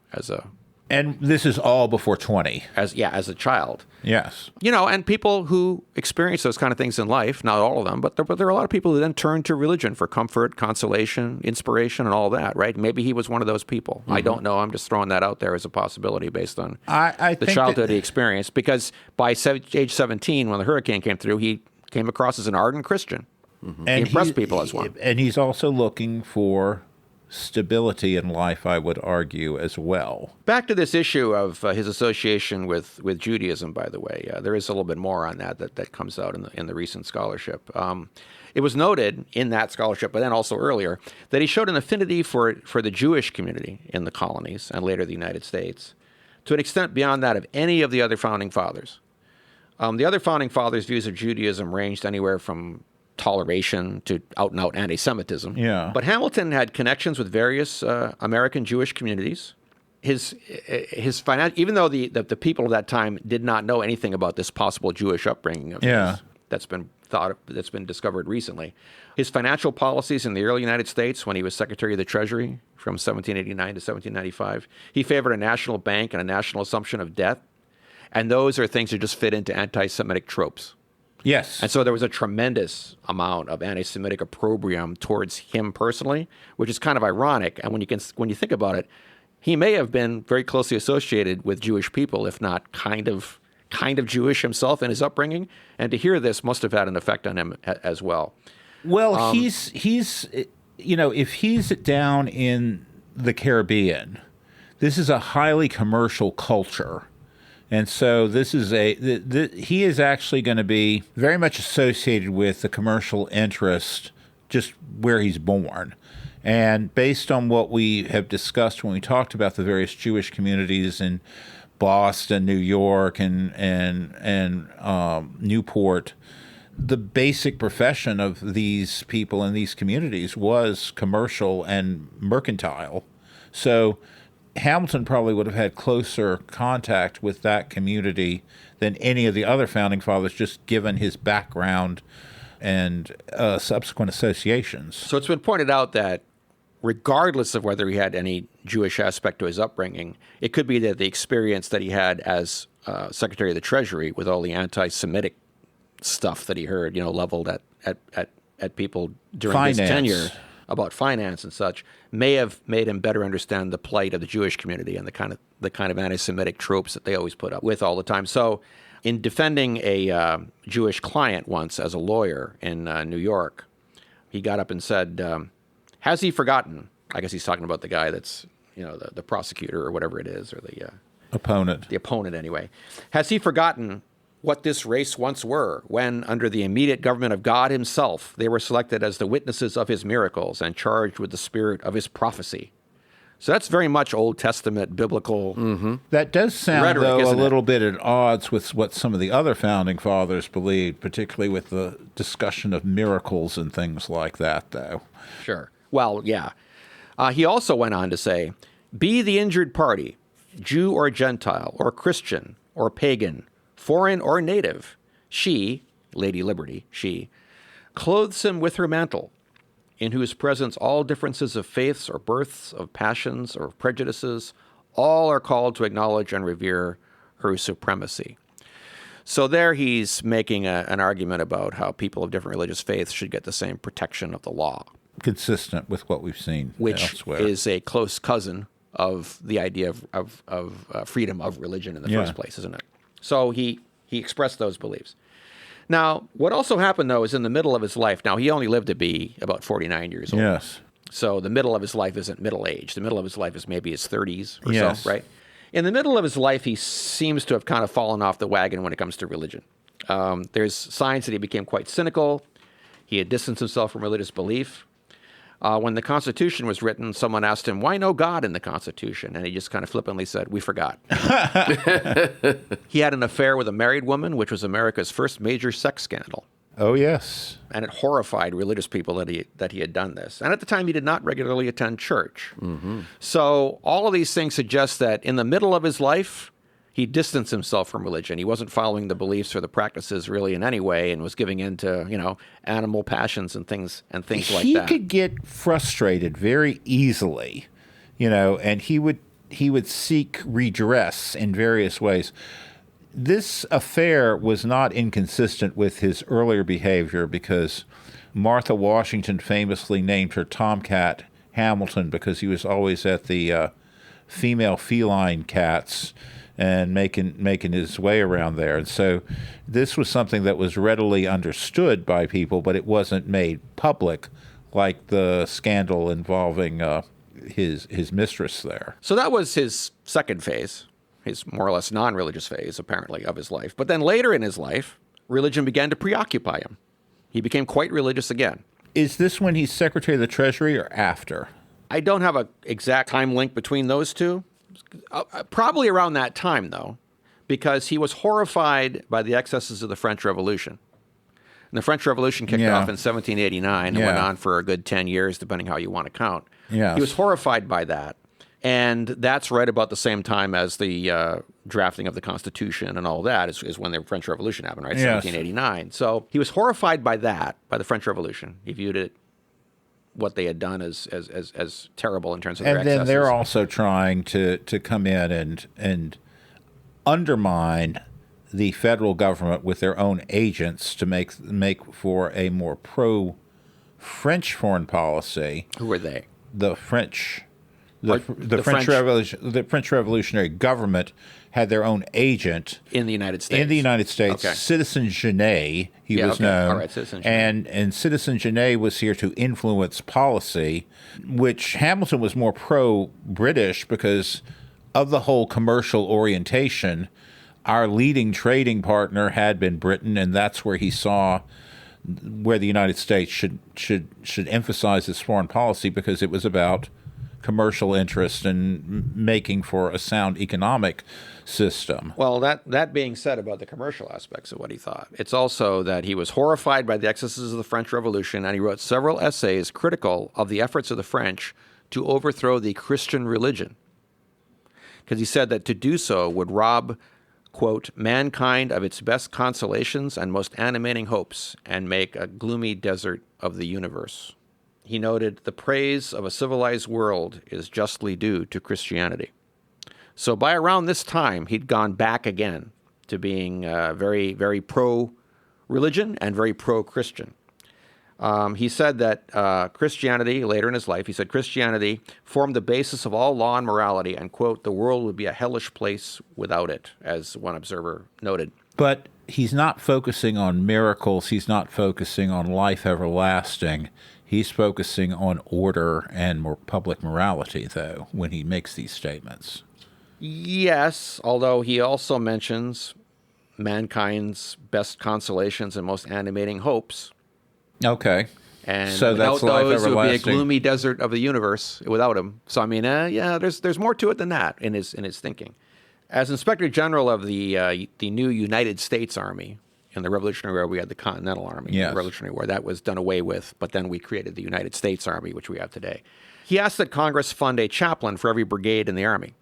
B: And this is all before 20.
C: as a child.
B: Yes.
C: And people who experience those kind of things in life, not all of them, but there are a lot of people who then turn to religion for comfort, consolation, inspiration, and all that, right? Maybe he was one of those people. I don't know. I'm just throwing that out there as a possibility based on
B: I
C: the
B: think
C: childhood
B: that-
C: he experienced. Because by age 17, when the hurricane came through, he came across as an ardent Christian.
B: And
C: He impressed people as one.
B: And he's also looking for stability in life, I would argue, as well.
C: Back to this issue of his association with Judaism, by the way, there is a little bit more on that comes out in the recent scholarship. It was noted in that scholarship, but then also earlier, that he showed an affinity for the Jewish community in the colonies and later the United States, to an extent beyond that of any of the other founding fathers. The other founding fathers' views of Judaism ranged anywhere from toleration to out-and-out anti-Semitism.
B: Yeah.
C: But Hamilton had connections with various American Jewish communities. His even though the people of that time did not know anything about this possible Jewish upbringing of his, that's been discovered recently. His financial policies in the early United States, when he was Secretary of the Treasury from 1789 to 1795, he favored a national bank and a national assumption of debt. And those are things that just fit into anti-Semitic tropes.
B: Yes.
C: And so there was a tremendous amount of anti-Semitic opprobrium towards him personally, which is kind of ironic. And when you think about it, he may have been very closely associated with Jewish people, if not kind of Jewish himself in his upbringing. And to hear this must have had an effect on him as well.
B: Well, he's if he's down in the Caribbean, this is a highly commercial culture. And so this is he is actually going to be very much associated with the commercial interest just where he's born. And based on what we have discussed when we talked about the various Jewish communities in Boston, New York, and Newport, the basic profession of these people in these communities was commercial and mercantile. So Hamilton probably would have had closer contact with that community than any of the other founding fathers, just given his background and subsequent associations.
C: So it's been pointed out that regardless of whether he had any Jewish aspect to his upbringing, it could be that the experience that he had as Secretary of the Treasury with all the anti-Semitic stuff that he heard, leveled at people during his tenure about finance and such, may have made him better understand the plight of the Jewish community and the kind of anti-Semitic tropes that they always put up with all the time. So in defending a Jewish client once as a lawyer in New York, he got up and said, has he forgotten? I guess he's talking about the guy that's, the prosecutor or whatever it is, or the
B: opponent.
C: The opponent, anyway. Has he forgotten what this race once were, when, under the immediate government of God himself, they were selected as the witnesses of his miracles and charged with the spirit of his prophecy? So that's very much Old Testament biblical
B: That does sound,
C: rhetoric,
B: though, a
C: isn't it?
B: little bit at odds with what some of the other founding fathers believed, particularly with the discussion of miracles and things like that, though.
C: Sure. Well, yeah. He also went on to say, be the injured party, Jew or Gentile, or Christian, or pagan, foreign or native, she, Lady Liberty, she, clothes him with her mantle, in whose presence all differences of faiths or births, of passions or of prejudices, all are called to acknowledge and revere her supremacy. So there he's making an argument about how people of different religious faiths should get the same protection of the law,
B: Consistent with what we've seen
C: which
B: elsewhere.
C: is a close cousin of the idea of freedom of religion in the first place, isn't it? So he expressed those beliefs. Now, what also happened, though, is in the middle of his life. Now, he only lived to be about 49 years old.
B: Yes.
C: So the middle of his life isn't middle age. The middle of his life is maybe his 30s or
B: Yes.
C: so, right? In the middle of his life, he seems to have kind of fallen off the wagon when it comes to religion. There's signs that he became quite cynical. He had distanced himself from religious belief. When the Constitution was written, someone asked him, why no God in the Constitution? And he just kind of flippantly said, we forgot. He had an affair with a married woman, which was America's first major sex scandal.
B: Oh, yes.
C: And it horrified religious people that he had done this. And at the time, he did not regularly attend church. So all of these things suggest that in the middle of his life, he distanced himself from religion. He wasn't following the beliefs or the practices really in any way, and was giving in to, animal passions and things like that.
B: He could get frustrated very easily, and he would seek redress in various ways. This affair was not inconsistent with his earlier behavior, because Martha Washington famously named her tomcat Hamilton because he was always at the female feline cats and making his way around there. And so this was something that was readily understood by people, but it wasn't made public like the scandal involving his mistress there.
C: So that was his second phase, his more or less non-religious phase, apparently, of his life. But then later in his life, religion began to preoccupy him. He became quite religious again.
B: Is this when he's Secretary of the Treasury or after?
C: I don't have an exact time link between those two. Probably around that time, though, because he was horrified by the excesses of the French Revolution. And the French Revolution kicked off in 1789 and went on for a good 10 years, depending how you want to count.
B: Yes.
C: He was horrified by that. And that's right about the same time as the drafting of the Constitution and all that is when the French Revolution happened, right?
B: Yes.
C: 1789. So he was horrified by that, by the French Revolution. He viewed it, what they had done, as terrible in terms of their excesses.
B: And then they're also trying to come in and undermine the federal government with their own agents to make for a more pro-French foreign policy.
C: Who were they?
B: The French. The French Revolutionary government had their own agent
C: in the United States. Okay.
B: Citizen Genet, he was known.
C: All right, Citizen Genet.
B: And Citizen Genet was here to influence policy, which Hamilton was more pro-British because of the whole commercial orientation. Our leading trading partner had been Britain, and that's where he saw where the United States should emphasize its foreign policy, because it was about commercial interest and making for a sound economic system.
C: Well, that being said about the commercial aspects of what he thought, it's also that he was horrified by the excesses of the French Revolution, and he wrote several essays critical of the efforts of the French to overthrow the Christian religion, because he said that to do so would rob, quote, mankind of its best consolations and most animating hopes, and make a gloomy desert of the universe. He noted, the praise of a civilized world is justly due to Christianity. So by around this time, he'd gone back again to being very, very pro-religion and very pro-Christian. He said that Christianity, later in his life, he said Christianity formed the basis of all law and morality, and, quote, the world would be a hellish place without it, as one observer noted.
B: But he's not focusing on miracles. He's not focusing on life everlasting. He's focusing on order and more public morality, though, when he makes these statements.
C: Yes, although he also mentions mankind's best consolations and most animating hopes.
B: Okay.
C: And
B: so
C: without
B: that's life
C: those, it would be a
B: everlasting.
C: gloomy desert of the universe without him. So, I mean, there's more to it than that in his thinking. As Inspector General of the new United States Army, in the Revolutionary War, we had the Continental Army.
B: Yes.
C: In the Revolutionary War, that was done away with, but then we created the United States Army, which we have today. He asked that Congress fund a chaplain for every brigade in the Army.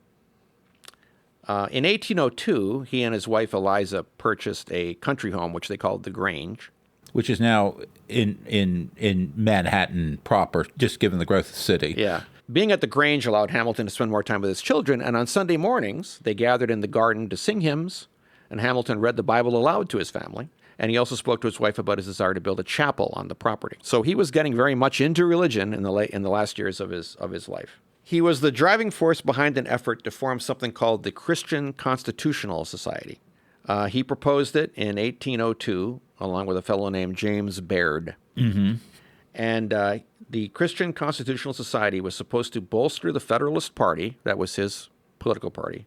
C: In 1802, he and his wife Eliza purchased a country home, which they called the Grange.
B: Which is now in Manhattan proper, just given the growth of the city.
C: Yeah. Being at the Grange allowed Hamilton to spend more time with his children, and on Sunday mornings, they gathered in the garden to sing hymns, and Hamilton read the Bible aloud to his family, and he also spoke to his wife about his desire to build a chapel on the property. So he was getting very much into religion in the last years of his life. He was the driving force behind an effort to form something called the Christian Constitutional Society. He proposed it in 1802, along with a fellow named James Baird.
B: Mm-hmm.
C: And the Christian Constitutional Society was supposed to bolster the Federalist Party, that was his political party,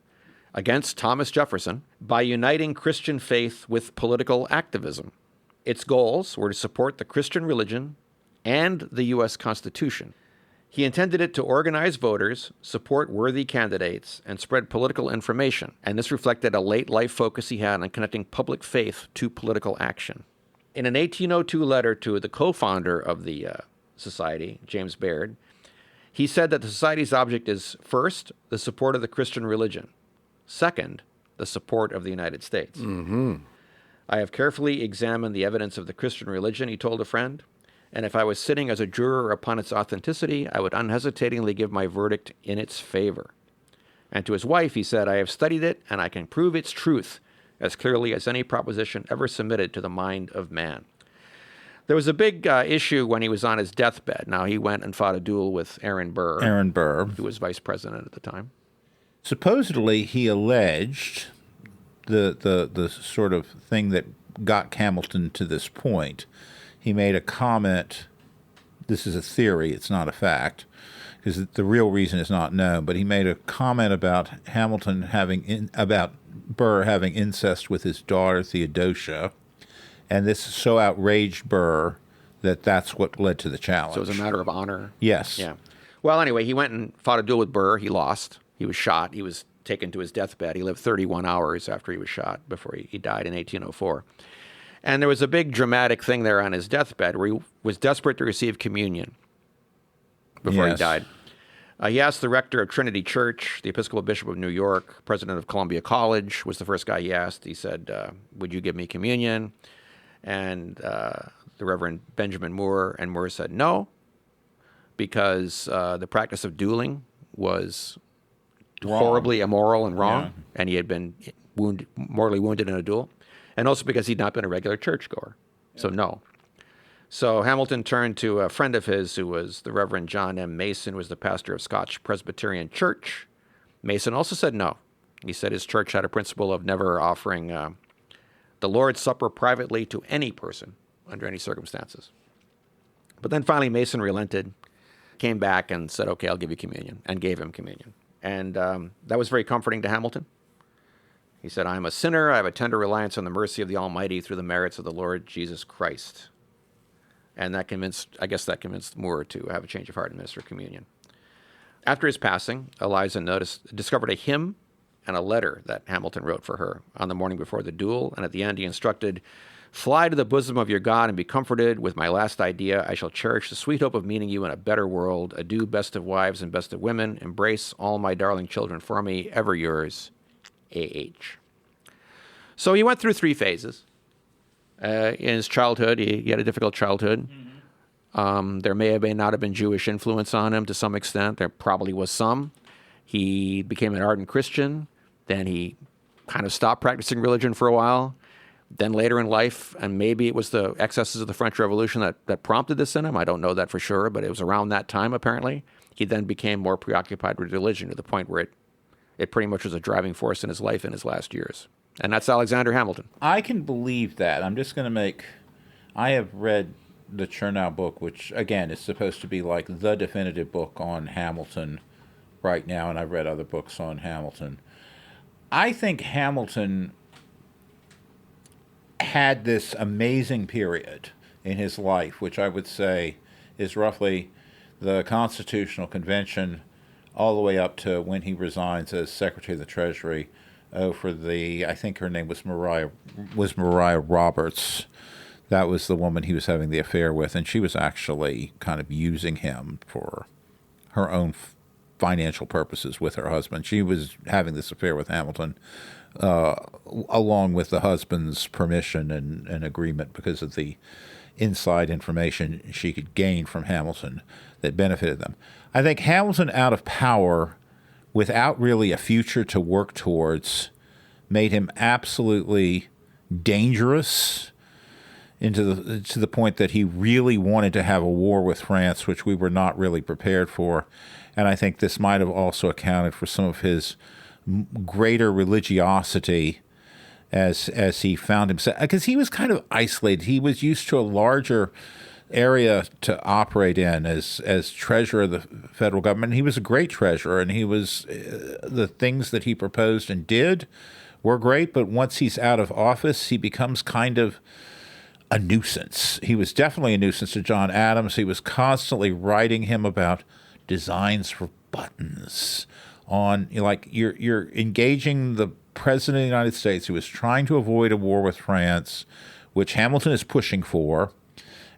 C: against Thomas Jefferson by uniting Christian faith with political activism. Its goals were to support the Christian religion and the U.S. Constitution. He intended it to organize voters, support worthy candidates, and spread political information, and this reflected a late-life focus he had on connecting public faith to political action. In an 1802 letter to the co-founder of the society, James Baird, he said that the society's object is, first, the support of the Christian religion, second, the support of the United States.
A: Mm-hmm.
C: I have carefully examined the evidence of the Christian religion, he told a friend, and if I was sitting as a juror upon its authenticity, I would unhesitatingly give my verdict in its favor. And to his wife, he said, I have studied it, and I can prove its truth as clearly as any proposition ever submitted to the mind of man. There was a big issue when he was on his deathbed. Now, he went and fought a duel with Aaron Burr, who was vice president at the time.
B: Supposedly, he alleged the sort of thing that got Hamilton to this point. He made a comment, this is a theory, it's not a fact, because the real reason is not known, but he made a comment about Hamilton about Burr having incest with his daughter Theodosia, and this so outraged Burr that that's what led to the challenge.
C: So it was a matter of honor?
B: Yes.
C: Yeah. Well, anyway, he went and fought a duel with Burr. He lost. He was shot. He was taken to his deathbed. He lived 31 hours after he was shot before he died in 1804. And there was a big dramatic thing there on his deathbed where he was desperate to receive communion before he died. He asked the rector of Trinity Church, the Episcopal Bishop of New York, president of Columbia College, was the first guy he asked. He said, would you give me communion? And the Reverend Benjamin Moore, and Moore said no, because the practice of dueling was horribly immoral and wrong, and he had been mortally wounded in a duel. And also because he'd not been a regular churchgoer. So no. So Hamilton turned to a friend of his who was the Reverend John M. Mason, who was the pastor of Scotch Presbyterian Church. Mason also said no. He said his church had a principle of never offering the Lord's Supper privately to any person under any circumstances. But then finally Mason relented, came back and said, okay, I'll give you communion, and gave him communion. And that was very comforting to Hamilton. He said, I am a sinner. I have a tender reliance on the mercy of the Almighty through the merits of the Lord Jesus Christ. And that convinced Moore to have a change of heart and minister communion. After his passing, Eliza discovered a hymn and a letter that Hamilton wrote for her on the morning before the duel. And at the end, he instructed, fly to the bosom of your God and be comforted. With my last idea, I shall cherish the sweet hope of meeting you in a better world. Adieu, best of wives and best of women. Embrace all my darling children for me. Ever yours, A.H. So he went through 3 phases. In his childhood, he had a difficult childhood. Mm-hmm. There may not have been Jewish influence on him to some extent. There probably was some. He became an ardent Christian. Then he kind of stopped practicing religion for a while. Then later in life, and maybe it was the excesses of the French Revolution that prompted this in him. I don't know that for sure, but it was around that time, apparently. He then became more preoccupied with religion to the point where it pretty much was a driving force in his life in his last years. And that's Alexander Hamilton.
B: I can believe that. I'm just going to I have read the Chernow book, which, again, is supposed to be like the definitive book on Hamilton right now, and I've read other books on Hamilton. I think Hamilton had this amazing period in his life, which I would say is roughly the Constitutional Convention all the way up to when he resigns as Secretary of the Treasury. I think her name was Maria Roberts. That was the woman he was having the affair with, and she was actually kind of using him for her own financial purposes with her husband. She was having this affair with Hamilton along with the husband's permission and agreement because of the inside information she could gain from Hamilton that benefited them. I think Hamilton, out of power, without really a future to work towards, made him absolutely dangerous to the point that he really wanted to have a war with France, which we were not really prepared for. And I think this might have also accounted for some of his greater religiosity as he found himself, because he was kind of isolated. He was used to a larger area to operate in as treasurer of the federal government. He was a great treasurer, and he was the things that he proposed and did were great. But once he's out of office, he becomes kind of a nuisance. He was definitely a nuisance to John Adams. He was constantly writing him about designs for buttons on, like, you're engaging the president of the United States, who is trying to avoid a war with France, which Hamilton is pushing for.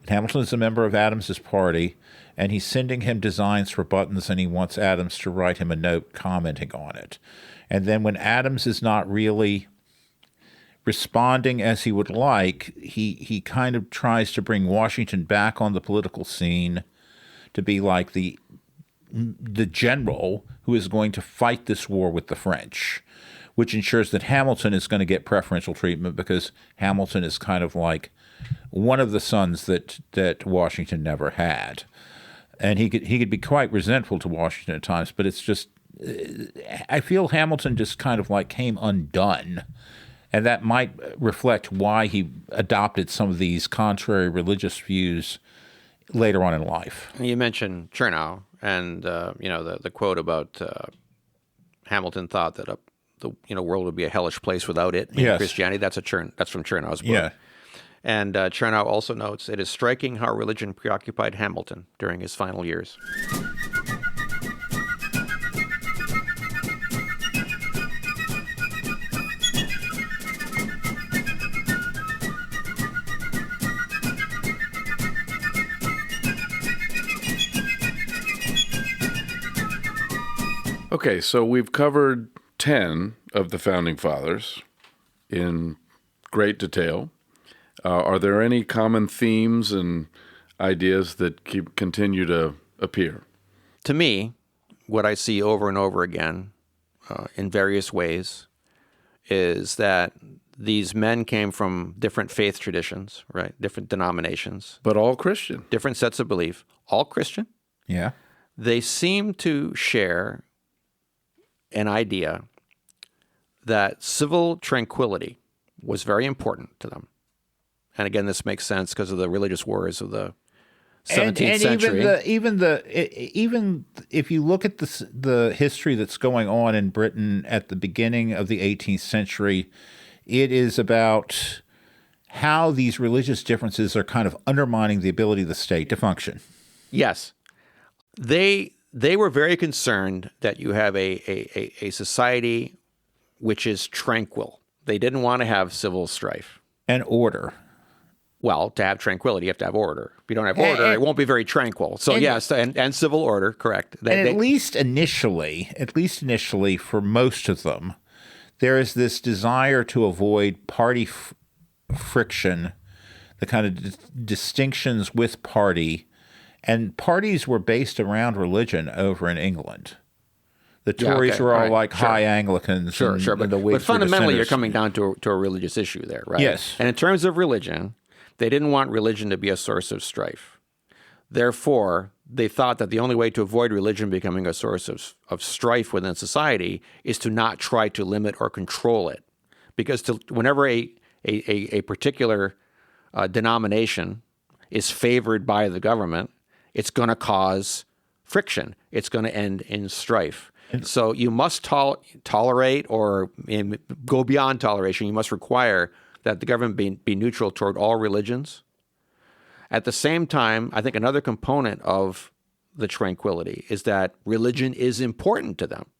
B: And Hamilton is a member of Adams's party, and he's sending him designs for buttons, and he wants Adams to write him a note commenting on it. And then when Adams is not really responding as he would like, he kind of tries to bring Washington back on the political scene to be like the general who is going to fight this war with the French, which ensures that Hamilton is going to get preferential treatment because Hamilton is kind of like one of the sons that Washington never had. And he could be quite resentful to Washington at times, but it's just, I feel Hamilton just kind of like came undone. And that might reflect why he adopted some of these contrary religious views later on in life.
C: You mentioned Chernow, and the quote about Hamilton thought that the world would be a hellish place without it.
B: Yes.
C: Christianity. That's from Chernow's book.
B: Yeah.
C: And Chernow also notes, it is striking how religion preoccupied Hamilton during his final years.
A: Okay, so we've covered 10 of the Founding Fathers in great detail. Are there any common themes and ideas that continue to appear?
C: To me, what I see over and over again in various ways is that these men came from different faith traditions, right? Different denominations.
A: But all Christian.
C: Different sets of belief, all Christian.
B: Yeah.
C: They seem to share an idea that civil tranquility was very important to them. And again, this makes sense because of the religious wars of the 17th century.
B: Even if you look at the history that's going on in Britain at the beginning of the 18th century, it is about how these religious differences are kind of undermining the ability of the state to function.
C: Yes. They were very concerned that you have a society which is tranquil. They didn't want to have civil strife.
B: And order.
C: Well, to have tranquility, you have to have order. If you don't have order, it won't be very tranquil. So yes, and civil order, correct.
B: At least initially, for most of them, there is this desire to avoid party friction, the kind of distinctions with party. And parties were based around religion over in England. The Tories were all high Anglicans.
C: Sure.
B: And the Whigs
C: but fundamentally,
B: were
C: you're coming down to a religious issue there, right?
B: Yes.
C: And in terms of religion, they didn't want religion to be a source of strife. Therefore, they thought that the only way to avoid religion becoming a source of strife within society is to not try to limit or control it. Because whenever a particular denomination is favored by the government, it's going to cause friction. It's going to end in strife. So you must tolerate or go beyond toleration. You must require that the government be neutral toward all religions. At the same time, I think another component of the tranquility is that religion is important to them.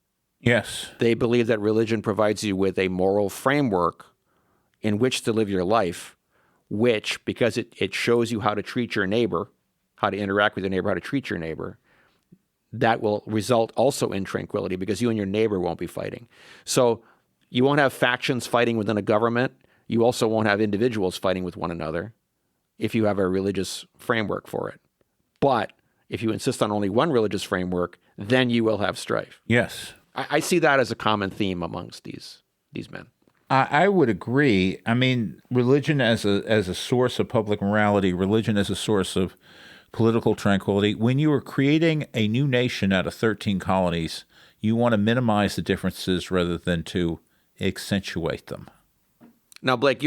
B: Yes.
C: They believe that religion provides you with a moral framework in which to live your life, which, because it shows you how to treat your neighbor, how to interact with your neighbor, how to treat your neighbor, that will result also in tranquility because you and your neighbor won't be fighting. So you won't have factions fighting within a government. You also won't have individuals fighting with one another if you have a religious framework for it. But if you insist on only one religious framework, then you will have strife.
B: Yes.
C: I see that as a common theme amongst these men.
B: I would agree. I mean, religion as a source of public morality, religion as a source of political tranquility. When you are creating a new nation out of 13 colonies, you want to minimize the differences rather than to accentuate them.
C: Now, Blake,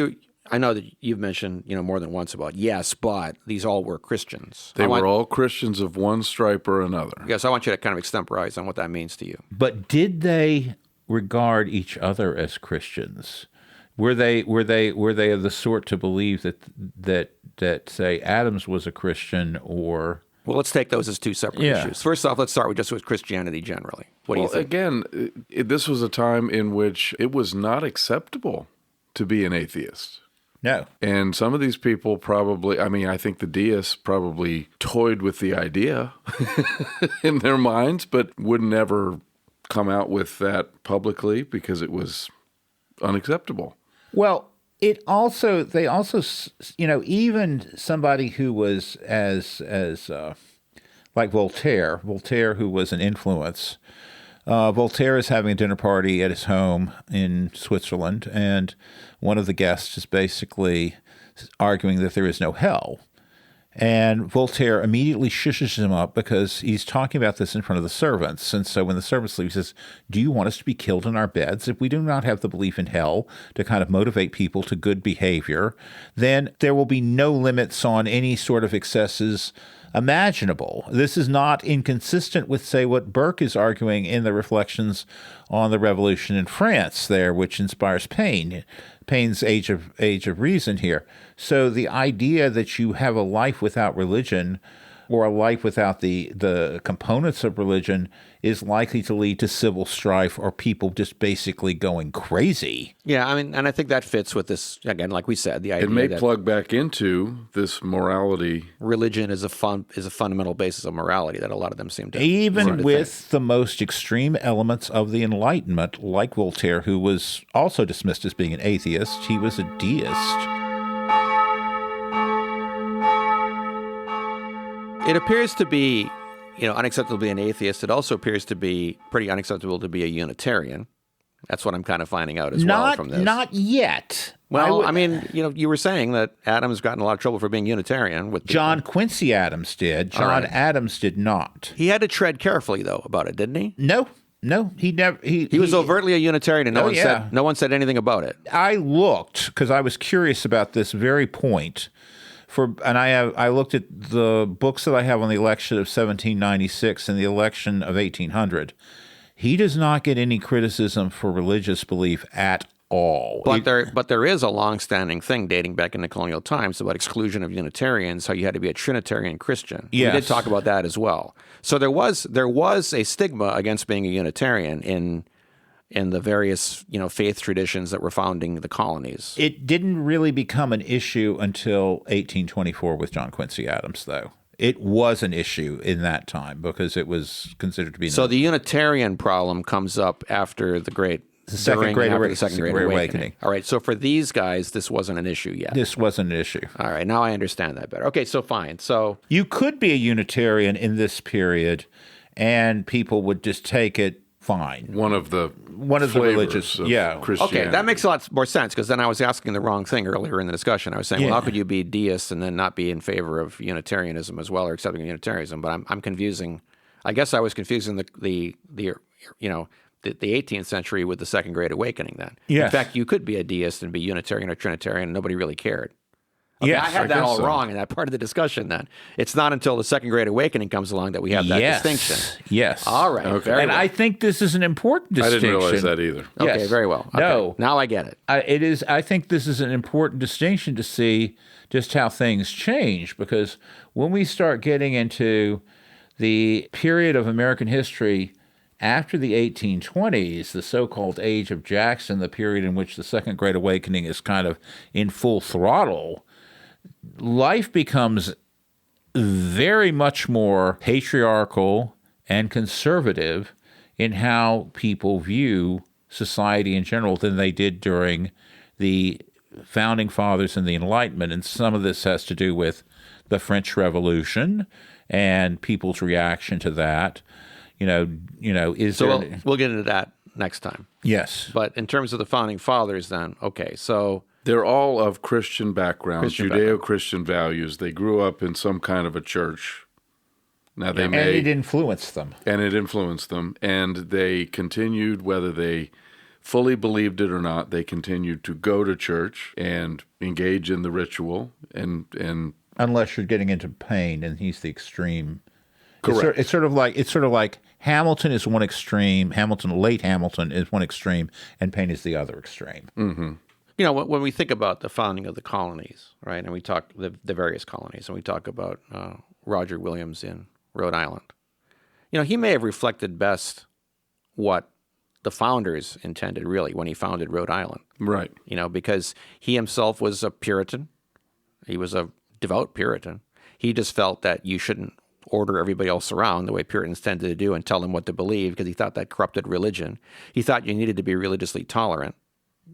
C: I know that you've mentioned, more than once about, yes, but these all were Christians.
A: They were all Christians of one stripe or another.
C: Yes, I want you to kind of extemporize on what that means to you.
B: But did they regard each other as Christians? Were they of the sort to believe that say Adams was a Christian or?
C: Well, let's take those as two separate issues. First off, let's start with Christianity generally. What do you think?
A: Again, this was a time in which it was not acceptable to be an atheist.
B: No.
A: And some of these people probably, I think the deists probably toyed with the idea in their minds, but would never come out with that publicly because it was unacceptable.
B: Well, they also, even somebody who was as like Voltaire, who was an influence. Voltaire is having a dinner party at his home in Switzerland, and one of the guests is basically arguing that there is no hell. And Voltaire immediately shushes him up because he's talking about this in front of the servants. And so when the servants leave, he says, do you want us to be killed in our beds? If we do not have the belief in hell to kind of motivate people to good behavior, then there will be no limits on any sort of excesses imaginable. This is not inconsistent with, say, what Burke is arguing in the Reflections on the Revolution in France there, which inspires Paine's Age of Reason here. So the idea that you have a life without religion or a life without the components of religion is likely to lead to civil strife or people just basically going crazy.
C: Yeah, and I think that fits with this, again, like we said, the idea
A: it may
C: that
A: plug back into this morality.
C: Religion is a fundamental basis of morality that a lot of them seem to
B: even with the most extreme elements of the Enlightenment, like Voltaire, who was also dismissed as being an atheist. He was a deist.
C: It appears to be, unacceptable to be an atheist. It also appears to be pretty unacceptable to be a Unitarian. That's what I'm kind of finding out as well from this.
B: Not yet.
C: Well, you were saying that Adams got in a lot of trouble for being Unitarian. With
B: John Quincy Adams did. John Adams did not.
C: He had to tread carefully, though, about it, didn't he?
B: No, he never. He
C: was overtly a Unitarian, and no one said anything about it.
B: I looked because I was curious about this very point. I looked at the books that I have on the election of 1796 and the election of 1800. He does not get any criticism for religious belief at all.
C: But there is a long-standing thing dating back into colonial times about exclusion of Unitarians, how you had to be a Trinitarian Christian.
B: Yes.
C: We did talk about that as well. So there was a stigma against being a Unitarian in the various, faith traditions that were founding the colonies.
B: It didn't really become an issue until 1824 with John Quincy Adams, though. It was an issue in that time because it was considered to be...
C: So the Unitarian problem comes up after the Second Great Awakening. All right, so for these guys, this wasn't an issue yet.
B: This wasn't an issue.
C: All right, now I understand that better. Okay, so fine. So
B: you could be a Unitarian in this period, and people would just take it fine.
A: One of the
B: religious,
A: Christianity.
C: Okay, that makes a lot more sense because then I was asking the wrong thing earlier in the discussion. I was saying, well, how could you be deist and then not be in favor of Unitarianism as well or accepting Unitarianism? But I'm confusing. I guess I was confusing the 18th century with the Second Great Awakening. Then, in fact, you could be a deist and be Unitarian or Trinitarian, and nobody really cared. Okay, I had that all wrong in that part of the discussion then. It's not until the Second Great Awakening comes along that we have that distinction.
B: Yes.
C: All right.
A: Okay.
C: Very
B: and
C: well.
B: I think this is an important distinction.
A: I didn't realize that either.
C: Okay,
B: Yes.
C: very well. Okay.
B: No.
C: Now I get it.
B: It is. I think this is an important distinction to see just how things change, because when we start getting into the period of American history after the 1820s, the so-called Age of Jackson, the period in which the Second Great Awakening is kind of in full throttle, life becomes very much more patriarchal and conservative in how people view society in general than they did during the Founding Fathers and the Enlightenment. And some of this has to do with the French Revolution and people's reaction to that. We'll
C: get into that next time.
B: Yes.
C: But in terms of the Founding Fathers then, okay, so...
A: They're all of Christian backgrounds, Judeo-Christian values. They grew up in some kind of a church. Now and
B: it influenced them.
A: And they continued, whether they fully believed it or not, they continued to go to church and engage in the ritual and
B: unless you're getting into Paine, and he's the extreme.
A: Correct.
B: It's sort of like Hamilton is one extreme. Late Hamilton is one extreme, and Paine is the other extreme.
A: Mm-hmm.
C: You know, when we think about the founding of the colonies, right, and we talk the various colonies, and we talk about Roger Williams in Rhode Island, you know, he may have reflected best what the founders intended, really, when he founded Rhode Island.
A: Right.
C: You know, because he himself was a Puritan. He was a devout Puritan. He just felt that you shouldn't order everybody else around the way Puritans tended to do and tell them what to believe, because he thought that corrupted religion. He thought you needed to be religiously tolerant.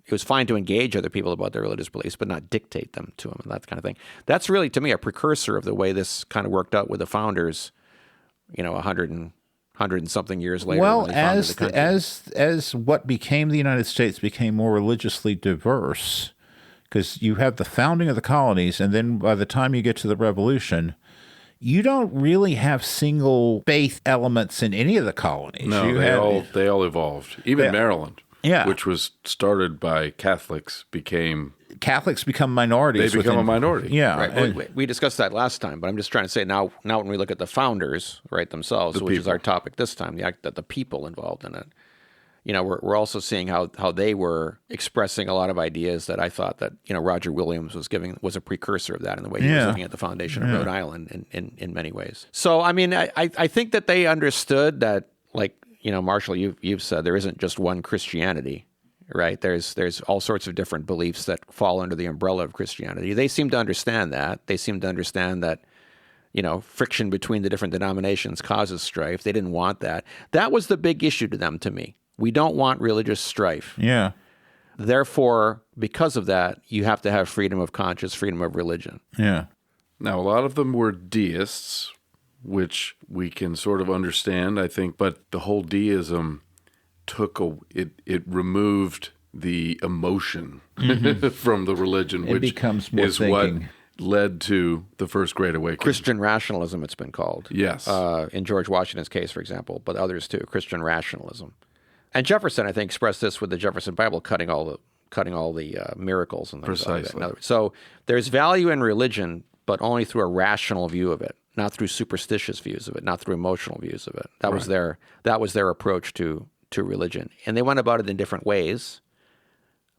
C: It was fine to engage other people about their religious beliefs, but not dictate them to them and that kind of thing. That's really, to me, a precursor of the way this kind of worked out with the founders, you know, 100 and something years later.
B: Well,
C: when they founded the country.
B: as what became the United States became more religiously diverse, because you have the founding of the colonies, and then by the time you get to the Revolution, you don't really have single faith elements in any of the colonies.
A: No, they all evolved. Even Maryland, which was started by Catholics,
B: Catholics become minorities.
A: They become a minority.
B: Yeah.
C: Right. We discussed that last time, but I'm just trying to say now when we look at the founders, right, themselves, which is our topic this time, the people involved in it, you know, we're also seeing how they were expressing a lot of ideas that I thought that, you know, Roger Williams was a precursor of that in the way he was looking at the foundation of Rhode Island in many ways. So, I mean, I think that they understood that, like, you know, Marshall, you've said there isn't just one Christianity. Right. There's all sorts of different beliefs that fall under the umbrella of Christianity. They seem to understand that. They seem to understand that, you know, friction between the different denominations causes strife. They didn't want that. That was the big issue to them, to me. We don't want religious strife.
B: Yeah.
C: Therefore, because of that, you have to have freedom of conscience, freedom of religion.
B: Yeah.
A: Now, a lot of them were deists, which we can sort of understand, I think, but the whole deism it removed the emotion from the religion, which
B: becomes more
A: is
B: thinking.
A: what led to the First Great Awakening.
C: Christian rationalism, it's been called.
A: Yes.
C: In George Washington's case, for example, but others too, Christian rationalism. And Jefferson, I think, expressed this with the Jefferson Bible, cutting all the miracles and things like that.
A: Precisely.
C: So there's value in religion, but only through a rational view of it, not through superstitious views of it, not through emotional views of it. That was their approach to religion, and they went about it in different ways.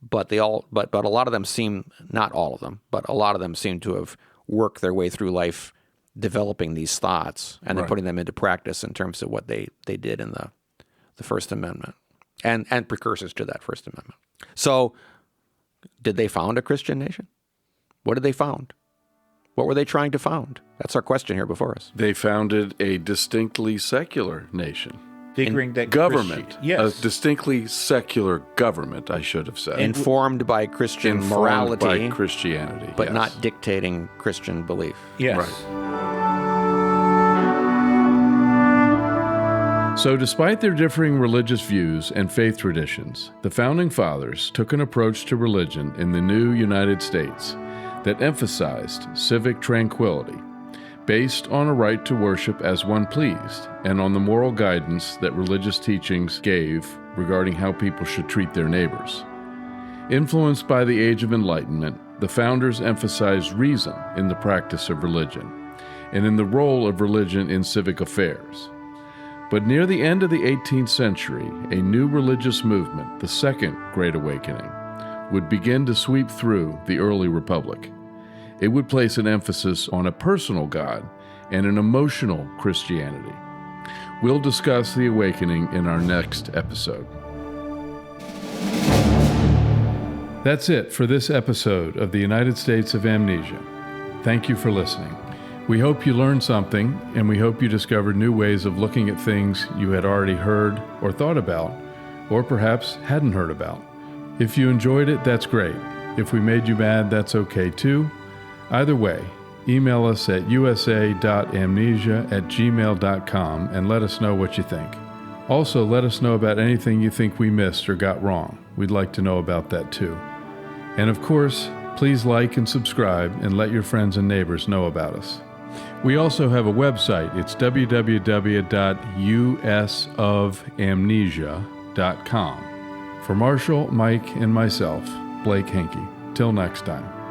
C: But a lot of them seem, not all of them, but a lot of them seem to have worked their way through life, developing these thoughts and then putting them into practice in terms of what they did in the First Amendment and precursors to that First Amendment. So, did they found a Christian nation? What did they found? What were they trying to found? That's our question here before us.
A: They founded a distinctly secular nation.
B: Figuring that
A: Government.
B: Yes.
A: A distinctly secular government, I should have said.
C: Informed by Christian morality.
A: By Christianity.
C: But
A: yes.
C: not dictating Christian belief.
B: Yes.
A: Right. So despite their differing religious views and faith traditions, the Founding Fathers took an approach to religion in the new United States that emphasized civic tranquility, based on a right to worship as one pleased, and on the moral guidance that religious teachings gave regarding how people should treat their neighbors. Influenced by the Age of Enlightenment, the founders emphasized reason in the practice of religion, and in the role of religion in civic affairs. But near the end of the 18th century, a new religious movement, the Second Great Awakening, would begin to sweep through the early republic. It would place an emphasis on a personal God and an emotional Christianity. We'll discuss the awakening in our next episode. That's it for this episode of the United States of Amnesia. Thank you for listening. We hope you learned something, and we hope you discovered new ways of looking at things you had already heard or thought about, or perhaps hadn't heard about. If you enjoyed it, that's great. If we made you mad, that's okay too. Either way, email us at usa.amnesia@gmail.com and let us know what you think. Also, let us know about anything you think we missed or got wrong. We'd like to know about that too. And of course, please like and subscribe and let your friends and neighbors know about us. We also have a website. It's www.usofamnesia.com. For Marshall, Mike, and myself, Blake Henke. Till next time.